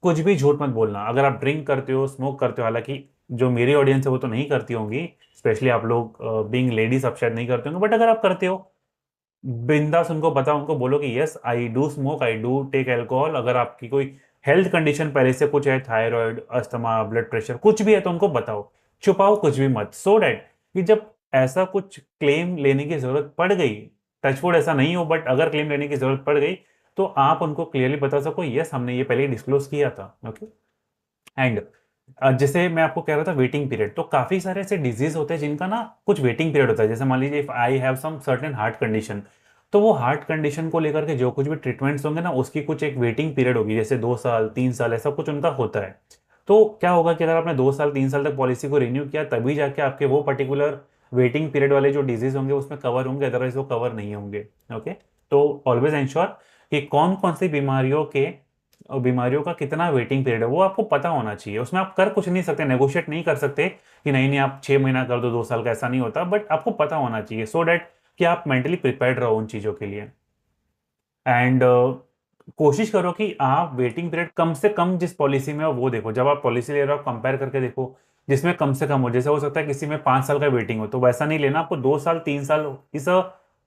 कुछ भी झूठ मत बोलना। अगर आप ड्रिंक करते हो, स्मोक करते हो, हालांकि जो मेरी ऑडियंस है वो तो नहीं करती होंगी, स्पेशली आप लोग बीइंग लेडीज आप शायद नहीं करते होंगे, बट अगर आप करते हो, बिंदास उनको बताओ, उनको बोलो कि yes I do smoke, I do take alcohol. अगर आपकी कोई हेल्थ कंडीशन पहले से कुछ है, थायराइड, अस्थमा, ब्लड प्रेशर, कुछ भी है, तो उनको बताओ, छुपाओ कुछ भी मत, सो डैट कि जब ऐसा कुछ क्लेम लेने की जरूरत पड़ गई, टचवुड ऐसा नहीं हो, बट अगर क्लेम लेने की जरूरत पड़ गई, तो आप उनको क्लियरली बता सको यस हमने ये पहले डिस्क्लोज किया था। ओके, एंड जैसे मैं आपको कह रहा था वेटिंग पीरियड, तो काफी सारे ऐसे डिजीज होते हैं जिनका ना कुछ वेटिंग पीरियड होता है। जैसे मान लीजिए if I have some certain heart condition, तो वो हार्ट कंडीशन को लेकर के जो कुछ भी ट्रीटमेंट्स होंगे ना, उसकी कुछ एक वेटिंग पीरियड होगी, जैसे 2 साल 3 साल ऐसा कुछ उनका होता है। तो क्या होगा कि अगर आपने 2 साल 3 साल तक पॉलिसी को रिन्यू किया, तभी जाके आपके वो पर्टिकुलर वेटिंग पीरियड वाले जो डिजीज होंगे उसमें कवर होंगे, अदरवाइज वो कवर नहीं होंगे। ओके, तो ऑलवेज इंश्योर कि कौन कौन सी बीमारियों का कितना वेटिंग पीरियड है वो आपको पता होना चाहिए। उसमें आप कर कुछ नहीं सकते, नेगोशिएट नहीं कर सकते कि नहीं नहीं आप 6 महीना कर दो, 2 साल का, ऐसा नहीं होता, बट आपको पता होना चाहिए सो डैट कि आप मेंटली प्रिपेयर्ड रहो उन चीज़ों के लिए। एंड कोशिश करो कि आप वेटिंग पीरियड कम से कम जिस पॉलिसी में हो वो देखो, जब आप पॉलिसी ले रहे हो कंपेयर करके देखो जिसमें कम से कम हो। जैसे हो सकता है किसी में 5 साल का वेटिंग हो, तो वैसा नहीं लेना, आपको 2 साल 3 साल इस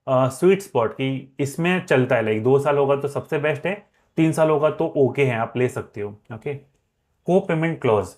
स्वीट स्पॉट की इसमें चलता है, लाइक 2 साल होगा तो सबसे बेस्ट है, 3 साल होगा तो ओके है, आप ले सकते हो। ओके, को पेमेंट क्लॉज,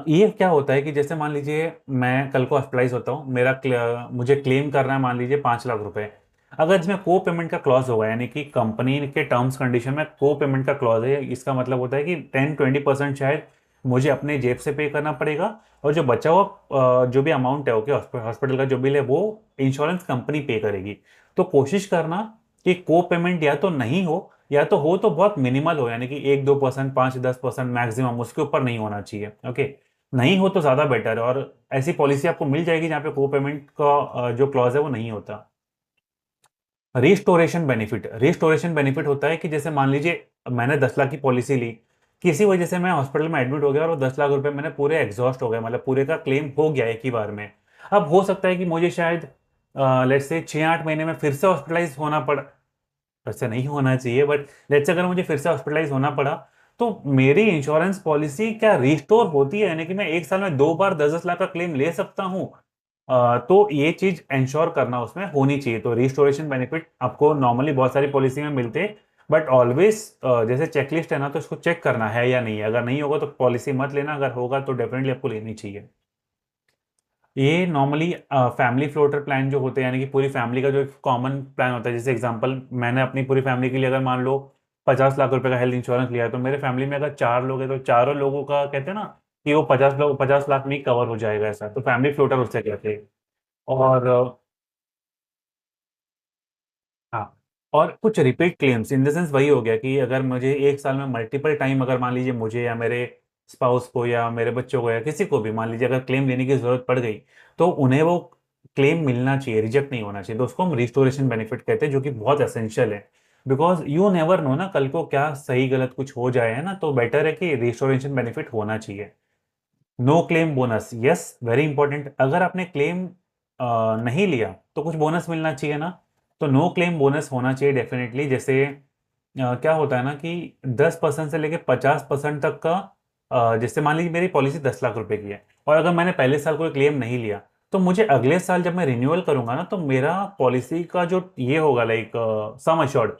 ये क्या होता है कि जैसे मान लीजिए मैं कल को हॉस्पिटलाइज होता हूँ, मुझे क्लेम करना है मान लीजिए 5 लाख रुपए, अगर इसमें को पेमेंट का क्लॉज होगा, यानी कि कंपनी के टर्म्स कंडीशन में को पेमेंट का क्लॉज है, इसका मतलब होता है कि 10-20% शायद मुझे अपने जेब से पे करना पड़ेगा, और जो बचा हुआ जो भी अमाउंट है, ओके, हॉस्पिटल का जो बिल है वो इंश्योरेंस कंपनी पे करेगी। तो कोशिश करना कि को पेमेंट या तो नहीं हो, या तो हो तो बहुत मिनिमल हो, यानी कि 1-2%, 5-10% मैक्सिमम, उसके ऊपर नहीं होना चाहिए। ओके, नहीं हो तो ज़्यादा बेटर है, और ऐसी पॉलिसी आपको मिल जाएगी जहाँ पे को पेमेंट का जो क्लॉज है वो नहीं होता। रिस्टोरेशन बेनिफिट होता है कि जैसे मान लीजिए मैंने 10 लाख की पॉलिसी ली, किसी वजह से मैं हॉस्पिटल में एडमिट हो गया और वो 10 लाख रुपए मैंने पूरे एग्जॉस्ट हो गए, मतलब पूरे का क्लेम हो गया एक ही बार में। अब हो सकता है कि मुझे शायद लेट्स से 6-8 महीने में फिर से हॉस्पिटलाइज होना पड़ा। वैसे नहीं होना चाहिए, बट लेट्स से अगर मुझे फिर से हॉस्पिटलाइज होना पड़ा, तो मेरी इंश्योरेंस पॉलिसी क्या रिस्टोर होती है, यानी कि मैं एक साल में 2 बार 10-10 लाख का क्लेम ले सकता हूँ। तो ये चीज इंश्योर करना उसमें होनी चाहिए। तो रिस्टोरेशन बेनिफिट आपको नॉर्मली बहुत सारी पॉलिसी में मिलते, बट ऑलवेज जैसे चेकलिस्ट है ना, तो इसको चेक करना है या नहीं है। अगर नहीं होगा तो पॉलिसी मत लेना, अगर होगा तो डेफिनेटली आपको लेनी चाहिए। ये नॉर्मली फैमिली फ्लोटर प्लान जो होते हैं, यानी कि पूरी फैमिली का जो कॉमन प्लान होता है। जैसे एग्जांपल, मैंने अपनी पूरी फैमिली के लिए अगर मान लो 50 लाख रुपए का हेल्थ इंश्योरेंस लिया है, तो मेरे फैमिली में अगर 4 लोग हैं तो चारों लोगों का कहते हैं ना कि वो 50 लोग 50 लाख में कवर हो जाएगा, ऐसा। तो फैमिली फ्लोटर उससे कहते हैं। और हाँ, और कुछ repeat claims in the sense वही हो गया कि अगर मुझे एक साल में मल्टीपल टाइम, अगर मान लीजिए मुझे या मेरे स्पाउस को या मेरे बच्चों को या किसी को भी मान लीजिए अगर क्लेम लेने की जरूरत पड़ गई, तो उन्हें वो क्लेम मिलना चाहिए, रिजेक्ट नहीं होना चाहिए। तो उसको हम रिस्टोरेशन बेनिफिट कहते हैं, जो कि बहुत एसेंशियल है। बिकॉज यू नेवर नो ना, कल को क्या सही गलत कुछ हो जाए, है ना, तो बेटर है कि रिस्टोरेशन बेनिफिट होना चाहिए। No claim bonus, yes, very important. अगर आपने क्लेम नहीं लिया तो कुछ बोनस मिलना चाहिए ना। तो नो क्लेम बोनस होना चाहिए डेफिनेटली। जैसे क्या होता है ना कि 10% से लेके 50% तक का, जैसे मान लीजिए मेरी पॉलिसी 10 लाख रुपए की है, और अगर मैंने पहले साल कोई क्लेम नहीं लिया, तो मुझे अगले साल जब मैं रिन्यूअल करूंगा ना, तो मेरा पॉलिसी का जो ये होगा लाइक सम अश्योर्ड,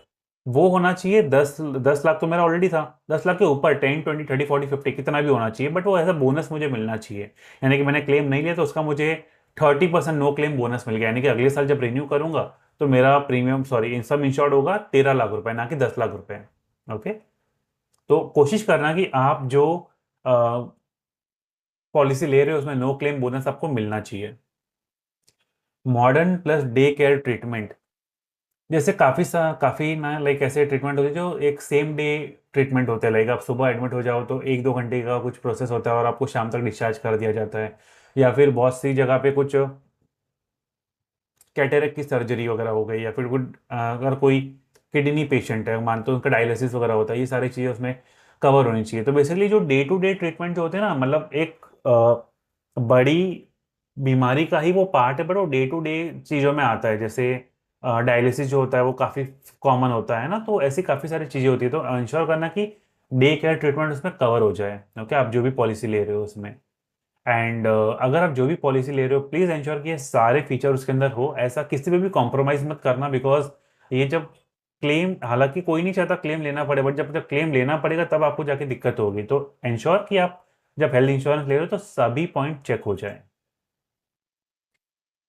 वो होना चाहिए 10 10 लाख। तो मेरा ऑलरेडी था 10 लाख के ऊपर, 10, 20, 30, 40, 50 कितना भी होना चाहिए, बट वो ऐसा बोनस मुझे मिलना चाहिए। यानी कि मैंने क्लेम नहीं लिया तो उसका मुझे 30% नो क्लेम बोनस मिल गया, यानी कि अगले साल जब रिन्यू करूंगा तो मेरा प्रीमियम, सॉरी, इन सब इंश्योर्ड होगा 13 लाख रुपए, ना कि 10 लाख रुपए। ओके, तो कोशिश करना कि आप जो पॉलिसी ले रहे हो उसमें नो क्लेम बोनस आपको मिलना चाहिए। Modern plus day care treatment, जैसे काफी ना लाइक ऐसे ट्रीटमेंट होते हैं जो एक सेम डे ट्रीटमेंट होते हैं। लाइक आप सुबह एडमिट हो जाओ तो 1-2 घंटे का कुछ प्रोसेस होता है और आपको शाम तक डिस्चार्ज कर दिया जाता है। या फिर बहुत सी जगह पे कुछ कैटेरेक्ट की सर्जरी वगैरह हो गई, या फिर कुछ अगर कोई किडनी पेशेंट है मान तो उनका डायलिसिस वगैरह होता है, ये सारी चीज़ें उसमें कवर होनी चाहिए। तो बेसिकली जो डे टू डे ट्रीटमेंट जो होते हैं ना, मतलब एक बड़ी बीमारी का ही वो पार्ट है, बट वो डे टू डे चीज़ों में आता है। जैसे डायलिसिस जो होता है वो काफ़ी कॉमन होता है ना, तो ऐसी काफ़ी सारी चीज़ें होती है। तो इंश्योर करना कि डे केयर ट्रीटमेंट उसमें कवर हो जाए। ओके, आप जो भी पॉलिसी ले रहे हो उसमें। एंड अगर आप जो भी पॉलिसी ले रहे हो, प्लीज इंश्योर कि ये सारे फीचर उसके अंदर हो, ऐसा किसी पे भी कॉम्प्रोमाइज मत करना। बिकॉज ये जब क्लेम, हालांकि कोई नहीं चाहता क्लेम लेना पड़े, बट जब जब क्लेम लेना पड़ेगा तब आपको जाके दिक्कत होगी। तो इंश्योर कि आप जब हेल्थ इंश्योरेंस ले रहे हो तो सभी पॉइंट चेक हो जाए।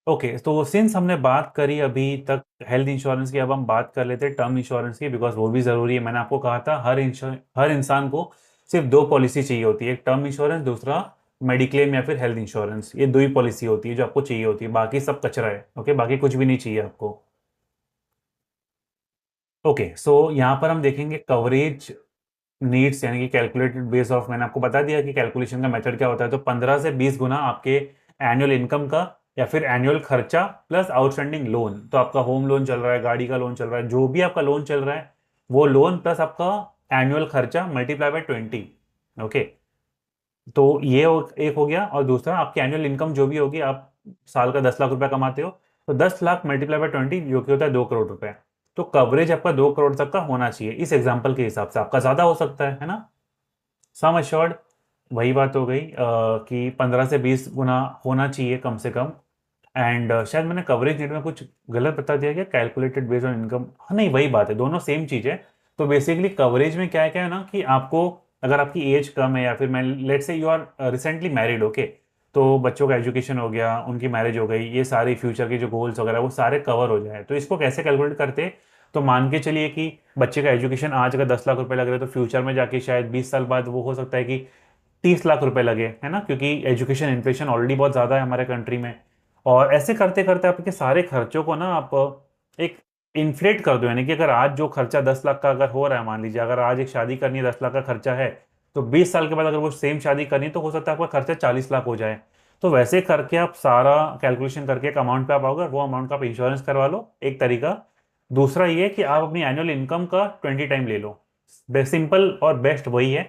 ओके, तो सिंस हमने बात करी अभी तक हेल्थ इंश्योरेंस की, अब हम बात कर लेते हैं टर्म इंश्योरेंस की, बिकॉज वो भी जरूरी है। मैंने आपको कहा था हर इंसान को सिर्फ दो पॉलिसी चाहिए होती है, एक टर्म इंश्योरेंस, दूसरा मेडिक्लेम या फिर हेल्थ इंश्योरेंस। ये दो ही पॉलिसी होती है जो आपको चाहिए होती है, बाकी सब कचरा है। ओके, बाकी कुछ भी नहीं चाहिए आपको। ओके, सो यहाँ पर हम देखेंगे कवरेज नीड्स, यानी कि कैलकुलेटेड बेस ऑफ, मैंने आपको बता दिया कि कैलकुलेशन का मेथड क्या होता है। तो 15 से 20 गुना आपके एनुअल इनकम का या फिर एनुअल खर्चा प्लस आउटस्टैंडिंग लोन। तो आपका होम लोन चल रहा है, गाड़ी का लोन चल रहा है, जो भी आपका लोन चल रहा है, वो लोन प्लस आपका एनुअल खर्चा मल्टीप्लाई बाय 20। ओके, तो ये एक हो गया। और दूसरा आपकी एनुअल इनकम जो भी होगी, आप साल का 10 लाख रुपया कमाते हो, तो 10 लाख मल्टीप्लाई बाय 20 जो कि होता है 2 करोड़ रुपए। तो कवरेज आपका 2 करोड़ तक का होना चाहिए इस एग्जाम्पल के हिसाब से। आपका ज्यादा हो सकता है ना। सम अश्योर्ड, वही बात हो गई कि 15 से 20 गुना होना चाहिए कम से कम। एंड शायद मैंने कवरेज नीड में कुछ गलत बता दिया क्या, कैलकुलेटेड बेस्ड ऑन इनकम, हाँ नहीं वही बात है, दोनों सेम चीज़ है। तो बेसिकली कवरेज में क्या है ना कि आपको, अगर आपकी एज कम है या फिर मैं let's say you are recently married, okay, तो बच्चों का एजुकेशन हो गया, उनकी मैरिज हो गई, ये सारी फ्यूचर के जो गोल्स वगैरह वो सारे कवर हो जाए। तो इसको कैसे कैलकुलेट करते, तो मान के चलिए कि बच्चे का एजुकेशन आज का 10 लाख रुपए लग रहे हैं, तो फ्यूचर में जाके शायद 20 साल बाद वो हो सकता है कि 30 लाख रुपए लगे, है ना, क्योंकि एजुकेशन इन्फ्लेशन ऑलरेडी बहुत ज़्यादा है हमारे कंट्री में। और ऐसे करते करते आपके सारे खर्चों को ना आप एक इन्फ्लेट कर दो, यानी कि अगर आज जो खर्चा 10 लाख का अगर हो रहा है, मान लीजिए अगर आज एक शादी करनी है 10 लाख का खर्चा है, तो 20 साल के बाद अगर वो सेम शादी करनी है तो हो सकता है आपका खर्चा 40 लाख हो जाए। तो वैसे करके आप सारा कैलकुलेशन करके एक अमाउंट पे आप आओगे, वो अमाउंट का आप इंश्योरेंस करवा लो, एक तरीका। दूसरा ये कि आप अपनी एनुअल इनकम का 20 टाइम ले लो। सिंपल और बेस्ट वही है,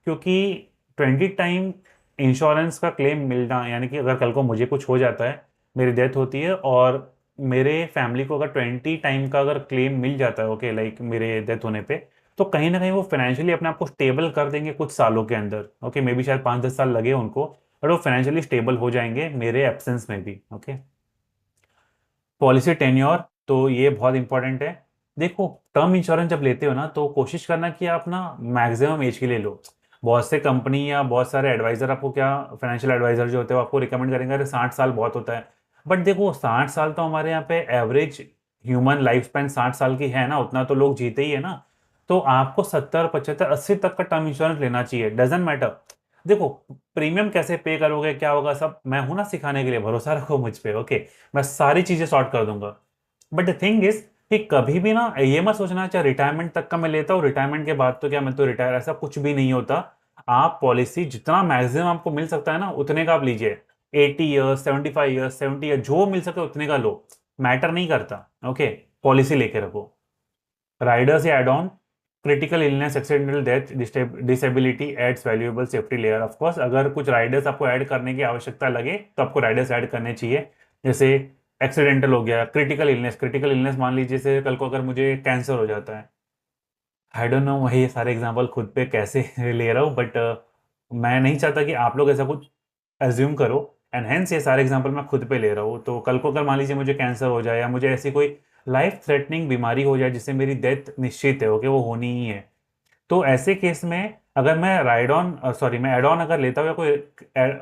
क्योंकि 20 टाइम इंश्योरेंस का क्लेम मिलना, यानी कि अगर कल को मुझे कुछ हो जाता है, मेरी डेथ होती है और मेरे फैमिली को अगर 20 टाइम का अगर क्लेम मिल जाता है, ओके, लाइक मेरे डेथ होने पे, तो कहीं ना कहीं वो फाइनेंशियली अपने आप को स्टेबल कर देंगे कुछ सालों के अंदर। ओके, मे बी शायद 5-10 साल लगे उनको, बट वो फाइनेंशियली स्टेबल हो जाएंगे मेरे एब्सेंस में भी। ओके, पॉलिसी टेन्योर, तो ये बहुत इंपॉर्टेंट है। देखो, टर्म इंश्योरेंस जब लेते हो ना, तो कोशिश करना कि आप ना मैक्सिमम एज के लिए लो। बहुत से कंपनी या बहुत सारे एडवाइजर आपको क्या, फाइनेंशियल एडवाइजर जो होते हैं वो आपको रिकमेंड करेंगे अरे 60 साल बहुत होता है। बट देखो, 60 साल तो हमारे यहाँ पे एवरेज ह्यूमन लाइफ स्पैन 60 साल की है ना, उतना तो लोग जीते ही है ना। तो आपको 70, 75, 80 तक का टर्म इंश्योरेंस लेना चाहिए, डजेंट मैटर। देखो, प्रीमियम कैसे पे करोगे, क्या होगा, सब मैं हूं ना सिखाने के लिए, भरोसा रखो मुझ पे। ओके, मैं सारी चीजें सॉर्ट कर दूंगा। बट द थिंग इज कि कभी भी ना ये मत सोचना अच्छा रिटायरमेंट तक का मैं लेता हूँ, रिटायरमेंट के बाद तो क्या मैं तो रिटायर, ऐसा कुछ भी नहीं होता। आप पॉलिसी जितना मैक्सिमम आपको मिल सकता है ना उतने का आप लीजिए। 80 ईयर्स, 75 ईयर्स, 70 ईयर, जो मिल सके उतने का लो, मैटर नहीं करता। ओके, पॉलिसी लेके रखो। राइडर्स या add on, critical illness, accidental death, disability adds valuable safety layer. Of course अगर कुछ राइडर्स आपको ऐड करने की आवश्यकता लगे तो आपको राइडर्स ऐड करने चाहिए। जैसे एक्सीडेंटल हो गया, क्रिटिकल इलनेस, क्रिटिकल इलनेस मान लीजिए जैसे कल को अगर मुझे कैंसर हो जाता है, आई डोंट नो मैं ये सारे एग्जांपल खुद पे कैसे ले रहा हूँ, बट मैं नहीं चाहता कि आप लोग ऐसा कुछ एज्यूम करो, एंड हेंस ये सारे एग्जांपल मैं खुद पे ले रहा हूँ। तो कल को अगर मान लीजिए मुझे कैंसर हो जाए या मुझे ऐसी कोई लाइफ थ्रेटनिंग बीमारी हो जाए जिससे मेरी डेथ निश्चित है, ओके, वो होनी ही है, तो ऐसे केस में अगर मैं राइड ऑन सॉरी मैं एड ऑन अगर लेता हूँ या कोई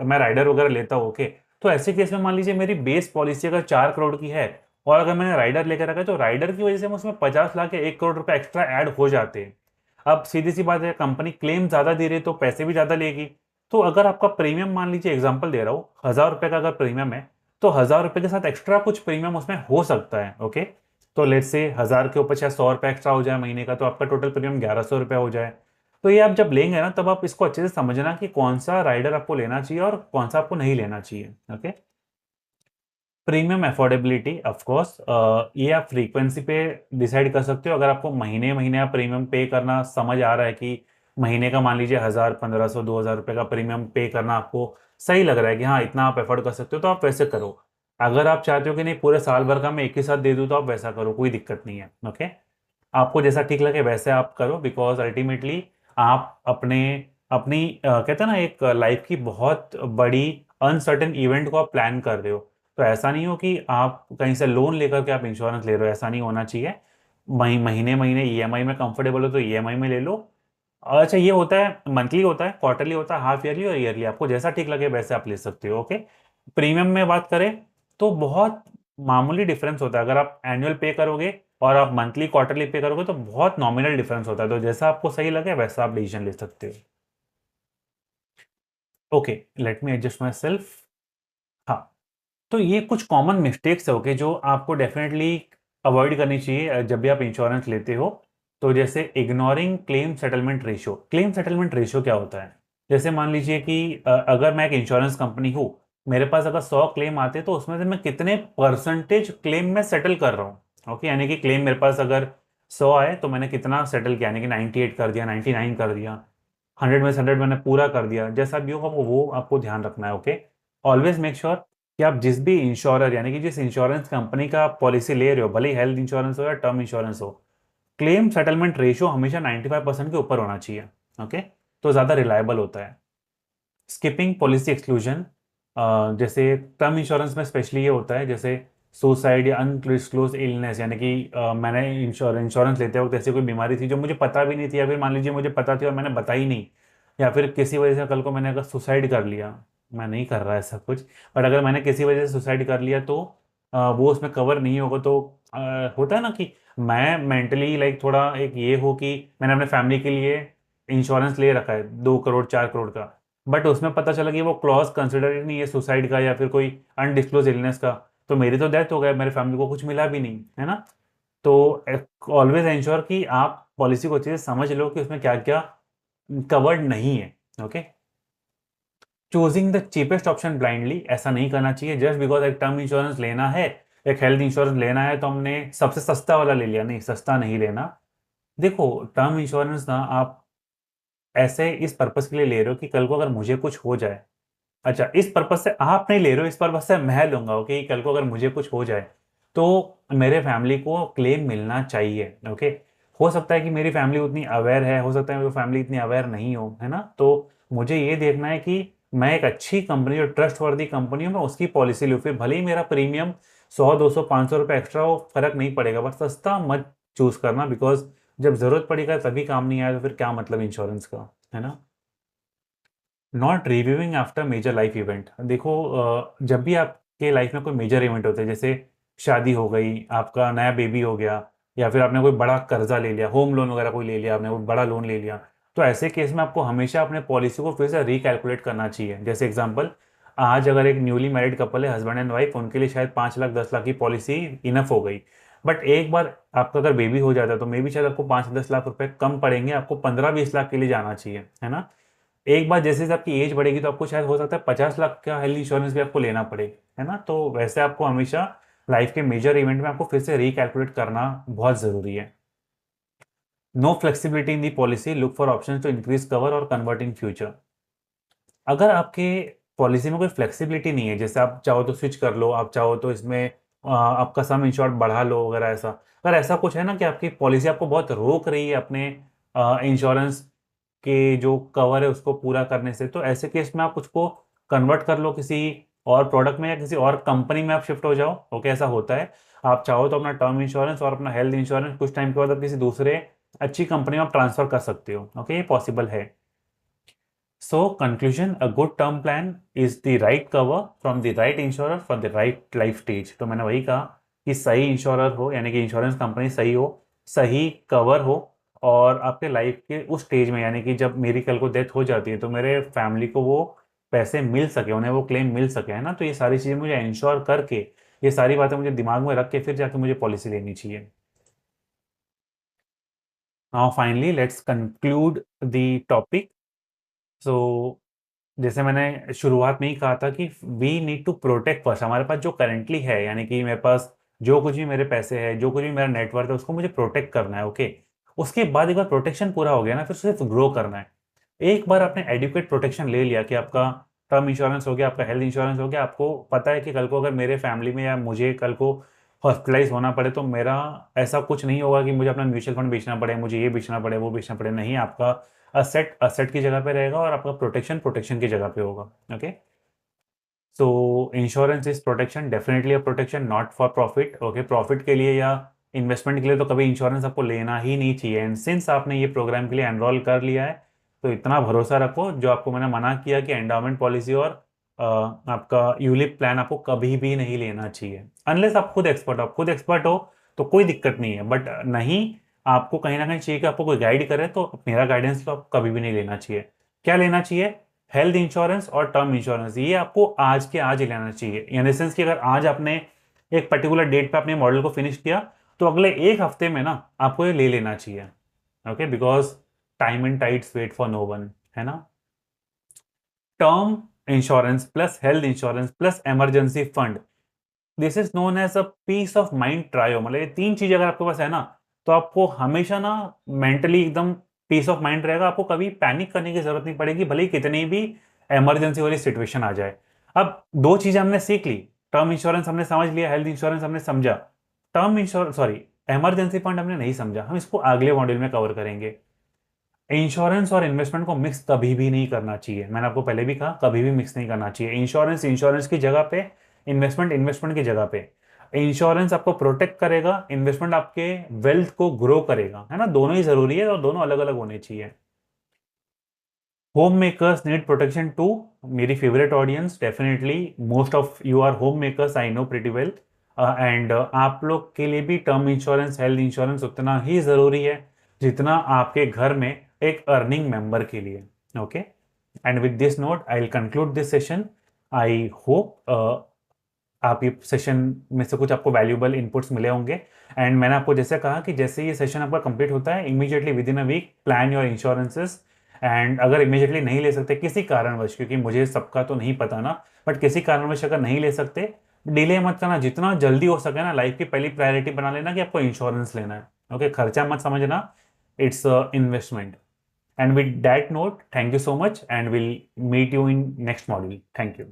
मैं राइडर वगैरह लेता हूँ, ओके, तो ऐसे केस में मान लीजिए मेरी बेस पॉलिसी अगर 4 करोड़ की है और अगर मैंने राइडर लेकर रखा है, तो राइडर की वजह से उसमें 50 लाख या 1 करोड़ रुपए एक्स्ट्रा ऐड हो जाते हैं। अब सीधी सी बात है, कंपनी क्लेम ज्यादा दे रही है तो पैसे भी ज्यादा लेगी। तो अगर आपका प्रीमियम, मान लीजिए एग्जांपल दे रहा हूँ, 1000 रुपए का अगर प्रीमियम है, तो 1000 रुपए के साथ एक्स्ट्रा कुछ प्रीमियम उसमें हो सकता है। ओके, तो लेट्स से 1000 के ऊपर चाहे 100 रुपए एक्स्ट्रा हो जाए महीने का, तो आपका टोटल प्रीमियम 1100 रुपए हो जाए। तो ये आप जब लेंगे ना, तब आप इसको अच्छे से समझना कि कौन सा राइडर आपको लेना चाहिए और कौन सा आपको नहीं लेना चाहिए। Okay, premium affordability, of course ये आप फ्रीक्वेंसी पे डिसाइड कर सकते हो। अगर आपको महीने महीने आप प्रीमियम पे करना समझ आ रहा है कि महीने का मान लीजिए 1000, 1500, 2000 रुपए का प्रीमियम पे करना आपको सही लग रहा है कि हाँ इतना आप एफोर्ड कर सकते हो, तो आप वैसे करो। अगर आप चाहते हो कि नहीं पूरे साल भर का मैं एक ही साथ दे दूँ, तो आप वैसा करो, कोई दिक्कत नहीं है। ओके, आपको जैसा ठीक लगे वैसे आप करो, बिकॉज अल्टीमेटली आप अपने अपनी कहते हैं ना एक लाइफ की बहुत बड़ी अनसर्टेन इवेंट को आप प्लान कर रहे हो। तो ऐसा नहीं हो कि आप कहीं से लोन लेकर के आप इंश्योरेंस ले रहे हो, ऐसा नहीं होना चाहिए। महीने महीने ईएमआई में कंफर्टेबल हो तो ईएमआई में ले लो। अच्छा, ये होता है मंथली, होता है क्वार्टरली, होता है हाफ ईयरली और ईयरली, आपको जैसा ठीक लगे वैसे आप ले सकते हो। ओके, प्रीमियम में बात करें तो बहुत मामूली डिफरेंस होता है। अगर आप एनुअल पे करोगे और आप मंथली क्वार्टरली पे करोगे तो बहुत नॉमिनल डिफरेंस होता है, तो जैसा आपको सही लगे वैसा आप डिसीजन ले सकते हो। Okay, let me adjust my self. हाँ, तो ये कुछ कॉमन मिस्टेक्स है, ओके, जो आपको डेफिनेटली अवॉइड करनी चाहिए जब भी आप इंश्योरेंस लेते हो। तो जैसे ignoring claim settlement ratio. Claim settlement ratio क्या होता है? जैसे मान लीजिए कि अगर मैं एक इंश्योरेंस कंपनी हूँ, मेरे पास अगर 100 क्लेम आते हैं, तो उसमें से मैं कितने परसेंटेज क्लेम में सेटल कर रहा हूँ। ओके, यानी कि क्लेम मेरे पास अगर 100 आए तो मैंने कितना सेटल किया, यानी कि 98 कर दिया, 99 कर दिया, 100 में से 100 मैंने पूरा कर दिया, जैसा भी होगा वो आपको ध्यान रखना है। ओके, ऑलवेज मेक श्योर कि आप जिस भी इंश्योरर, यानी कि जिस इंश्योरेंस कंपनी का आप पॉलिसी ले रहे हो, भले ही हेल्थ इंश्योरेंस हो या टर्म इंश्योरेंस हो, क्लेम सेटलमेंट रेशियो हमेशा 95% के ऊपर होना चाहिए। ओके, तो ज़्यादा रिलायबल होता है। स्किपिंग पॉलिसी एक्सक्लूजन, जैसे टर्म इंश्योरेंस में स्पेशली ये होता है, जैसे सुसाइड या अनडिस्क्लोज इलनेस, यानी कि मैंने इंश्योरेंस लेते वक्त ऐसी कोई बीमारी थी जो मुझे पता भी नहीं थी, या फिर मान लीजिए मुझे पता थी और मैंने बताई नहीं, या फिर किसी वजह से कल को मैंने अगर सुसाइड कर लिया, मैं नहीं कर रहा ऐसा कुछ, बट अगर मैंने किसी वजह से सुसाइड कर लिया तो वो उसमें कवर नहीं होगा। तो होता है ना कि मैं मेंटली लाइक थोड़ा एक ये हो कि मैंने अपने फैमिली के लिए इंश्योरेंस ले रखा है 2 करोड़ 4 करोड़ का, बट उसमें पता चला कि वो क्लॉज कंसिडर ही नहीं है सुसाइड का या फिर कोई अनडिस्क्लोज इलनेस का, तो मेरी तो डेथ हो गया, मेरे फैमिली को कुछ मिला भी नहीं, है ना। तो ऑलवेज एंश्योर कि आप पॉलिसी को अच्छे से समझ लो कि उसमें क्या क्या कवर्ड नहीं है। Okay, choosing the cheapest option blindly, ऐसा नहीं करना चाहिए। जस्ट बिकॉज एक टर्म इंश्योरेंस लेना है, एक हेल्थ इंश्योरेंस लेना है, तो हमने सबसे सस्ता वाला ले लिया, नहीं, सस्ता नहीं लेना। देखो, टर्म इंश्योरेंस ना आप ऐसे इस पर्पस के लिए ले रहे हो कि कल को अगर मुझे कुछ हो जाए, अच्छा, इस पर्पज से आप नहीं ले रहे हो, इस पर्पज से मैं लूंगा, ओके, कल को अगर मुझे कुछ हो जाए तो मेरे फैमिली को क्लेम मिलना चाहिए। ओके, हो सकता है कि मेरी फैमिली उतनी अवेयर है, हो सकता है मेरी फैमिली इतनी अवेयर नहीं हो, है ना। तो मुझे ये देखना है कि मैं एक अच्छी कंपनी और ट्रस्ट वर्दी कंपनी हूँ, मैं उसकी पॉलिसी लूँ, फिर भले ही मेरा प्रीमियम 100 200 500 रुपये एक्स्ट्रा हो, फर्क नहीं पड़ेगा, बस सस्ता मत चूज करना, बिकॉज जब जरूरत पड़ेगा तभी काम नहीं आया तो फिर क्या मतलब इंश्योरेंस का, है ना। Not reviewing after major life event, देखो, जब भी आपके लाइफ में कोई मेजर इवेंट होता है, जैसे शादी हो गई, आपका नया बेबी हो गया, या फिर आपने कोई बड़ा कर्जा ले लिया, होम लोन वगैरह कोई ले लिया, आपने कोई बड़ा लोन ले लिया, तो ऐसे केस में आपको हमेशा अपने पॉलिसी को फिर से रिकैलकुलेट करना चाहिए। जैसे एग्जांपल, आज अगर एक न्यूली मैरिड कपल है, हस्बैंड एंड वाइफ, उनके लिए शायद 5 लाख 10 लाख की पॉलिसी इनफ हो गई, बट एक बार आपका अगर बेबी हो जाता है तो मे बी शायद आपको 5 10 लाख रुपए कम पड़ेंगे, आपको 15 20 लाख के लिए जाना चाहिए, है ना। एक बार जैसे जैसे आपकी एज बढ़ेगी तो आपको शायद हो सकता है 50 लाख का हेल्थ इंश्योरेंस भी आपको लेना पड़े, है ना। तो वैसे आपको हमेशा लाइफ के मेजर इवेंट में आपको फिर से रिकैलकुलेट करना बहुत जरूरी है। No flexibility in the policy, look for option to increase cover और कन्वर्ट इन फ्यूचर। अगर आपके पॉलिसी में कोई फ्लेक्सिबिलिटी नहीं है, जैसे आप चाहो तो स्विच कर लो, आप चाहो तो इसमें आपका सम इंश्योर्ड बढ़ा लो वगैरह, ऐसा अगर ऐसा कुछ है ना कि आपकी पॉलिसी आपको बहुत रोक रही है अपने इंश्योरेंस के जो कवर है उसको पूरा करने से, तो ऐसे केस में आप उसको कन्वर्ट कर लो किसी और प्रोडक्ट में या किसी और कंपनी में आप शिफ्ट हो जाओ। ओके, ऐसा होता है। आप चाहो तो अपना टर्म इंश्योरेंस और अपना हेल्थ इंश्योरेंस कुछ टाइम के बाद आप किसी दूसरे अच्छी कंपनी में आप ट्रांसफर कर सकते हो। ओके, ये पॉसिबल है। So, conclusion, a good term plan is the right cover from the right insurer for the right life stage। तो मैंने वही कहा कि सही इंश्योरर हो, यानी कि इंश्योरेंस कंपनी सही हो, सही कवर हो, और आपके लाइफ के उस स्टेज में, यानी कि जब मेरी कल को डेथ हो जाती है तो मेरे फैमिली को वो पैसे मिल सके, उन्हें वो क्लेम मिल सके, है ना। तो ये सारी चीज़ें मुझे इंश्योर करके, ये सारी बातें मुझे दिमाग में रख के फिर जाके मुझे पॉलिसी लेनी चाहिए। Now finally let's conclude the topic. So जैसे मैंने शुरुआत में ही कहा था कि we need to protect first, हमारे पास जो करेंटली है, यानी कि मेरे पास जो कुछ भी मेरे पैसे है, जो कुछ भी मेरा नेटवर्क है, उसको मुझे प्रोटेक्ट करना है। ओके, उसके बाद एक बार प्रोटेक्शन पूरा हो गया ना, फिर सिर्फ ग्रो करना है। एक बार आपने एडिक्वेट प्रोटेक्शन ले लिया कि आपका टर्म इंश्योरेंस हो गया, आपका हेल्थ इंश्योरेंस हो गया, आपको पता है कि कल को अगर मेरे फैमिली में या मुझे कल को हॉस्पिटलाइज होना पड़े तो मेरा ऐसा कुछ नहीं होगा कि मुझे अपना म्यूचुअल फंड बेचना पड़े, मुझे ये बेचना पड़े, वो बेचना पड़े, नहीं, आपका असेट असेट की जगह पे रहेगा और आपका प्रोटेक्शन प्रोटेक्शन की जगह पे होगा। Okay, so insurance is protection, definitely a protection, not for profit. Okay, profit के लिए या इन्वेस्टमेंट के लिए तो कभी इंश्योरेंस आपको लेना ही नहीं चाहिए। एंड सिंस आपने ये प्रोग्राम के लिए एनरोल कर लिया है तो इतना भरोसा रखो, जो आपको मैंने मना किया कि एंडाउमेंट पॉलिसी और आपका यूलिप प्लान आपको कभी भी नहीं लेना चाहिए, अनलेस आप खुद एक्सपर्ट हो। आप खुद एक्सपर्ट हो तो कोई दिक्कत नहीं है, बट नहीं, आपको कहीं ना कहीं चाहिए कि आपको कोई गाइड करे, तो मेरा गाइडेंस तो आप कभी भी नहीं लेना चाहिए। क्या लेना चाहिए? हेल्थ इंश्योरेंस और टर्म इंश्योरेंस, ये आपको आज के आज ही लेना चाहिए। इन द सेंस कि अगर आज आपने एक पर्टिकुलर डेट पे अपने मॉडल को फिनिश किया तो अगले एक हफ्ते में ना आपको ये ले लेना चाहिए। Okay, because time and tides wait for no one, है ना। Term insurance plus health insurance plus emergency fund, this is known as a peace of mind trio. मतलब ये तीन चीजें अगर आपके पास है ना तो आपको हमेशा ना मेंटली एकदम पीस ऑफ माइंड रहेगा, आपको कभी पैनिक करने की जरूरत नहीं पड़ेगी, भले ही कितनी भी इमरजेंसी वाली सिचुएशन आ जाए। अब दो चीजें हमने सीख ली, टर्म इंश्योरेंस हमने समझ लिया, हेल्थ इंश्योरेंस हमने समझा, term insurance sorry emergency fund हमने नहीं समझा, हम इसको अगले मॉड्यूल में कवर करेंगे। इंश्योरेंस और इन्वेस्टमेंट को मिक्स कभी भी नहीं करना चाहिए, मैंने आपको पहले भी कहा, कभी भी मिक्स नहीं करना चाहिए। इंश्योरेंस इंश्योरेंस की जगह पे, इन्वेस्टमेंट इन्वेस्टमेंट की जगह पे। इंश्योरेंस आपको प्रोटेक्ट करेगा, इन्वेस्टमेंट आपके वेल्थ को ग्रो करेगा, है ना, दोनों ही जरूरी है और दोनों अलग अलग होने चाहिए। Home makers need protection too, मेरी favourite audience, definitely most of you are home makers, I know pretty well, and आप लोग के लिए भी टर्म इंश्योरेंस हेल्थ इंश्योरेंस उतना ही जरूरी है जितना आपके घर में एक अर्निंग मेंबर के लिए। Okay, and with this note I will conclude this session. I hope आप ये सेशन में से कुछ आपको वैल्यूएबल इनपुट्स मिले होंगे। एंड मैंने आपको जैसे कहा कि जैसे ये सेशन आपका कंप्लीट होता है, immediately within a week plan your insurances. And अगर इमीडिएटली नहीं ले सकते किसी कारणवश, क्योंकि मुझे सबका तो नहीं पता ना, बट किसी कारणवश अगर नहीं ले सकते, डिले मत करना, जितना जल्दी हो सके ना लाइफ की पहली प्रायोरिटी बना लेना कि आपको इंश्योरेंस लेना है। ओके, खर्चा मत समझना, it's investment. And with that note, thank you so much and will meet you in next module. Thank you.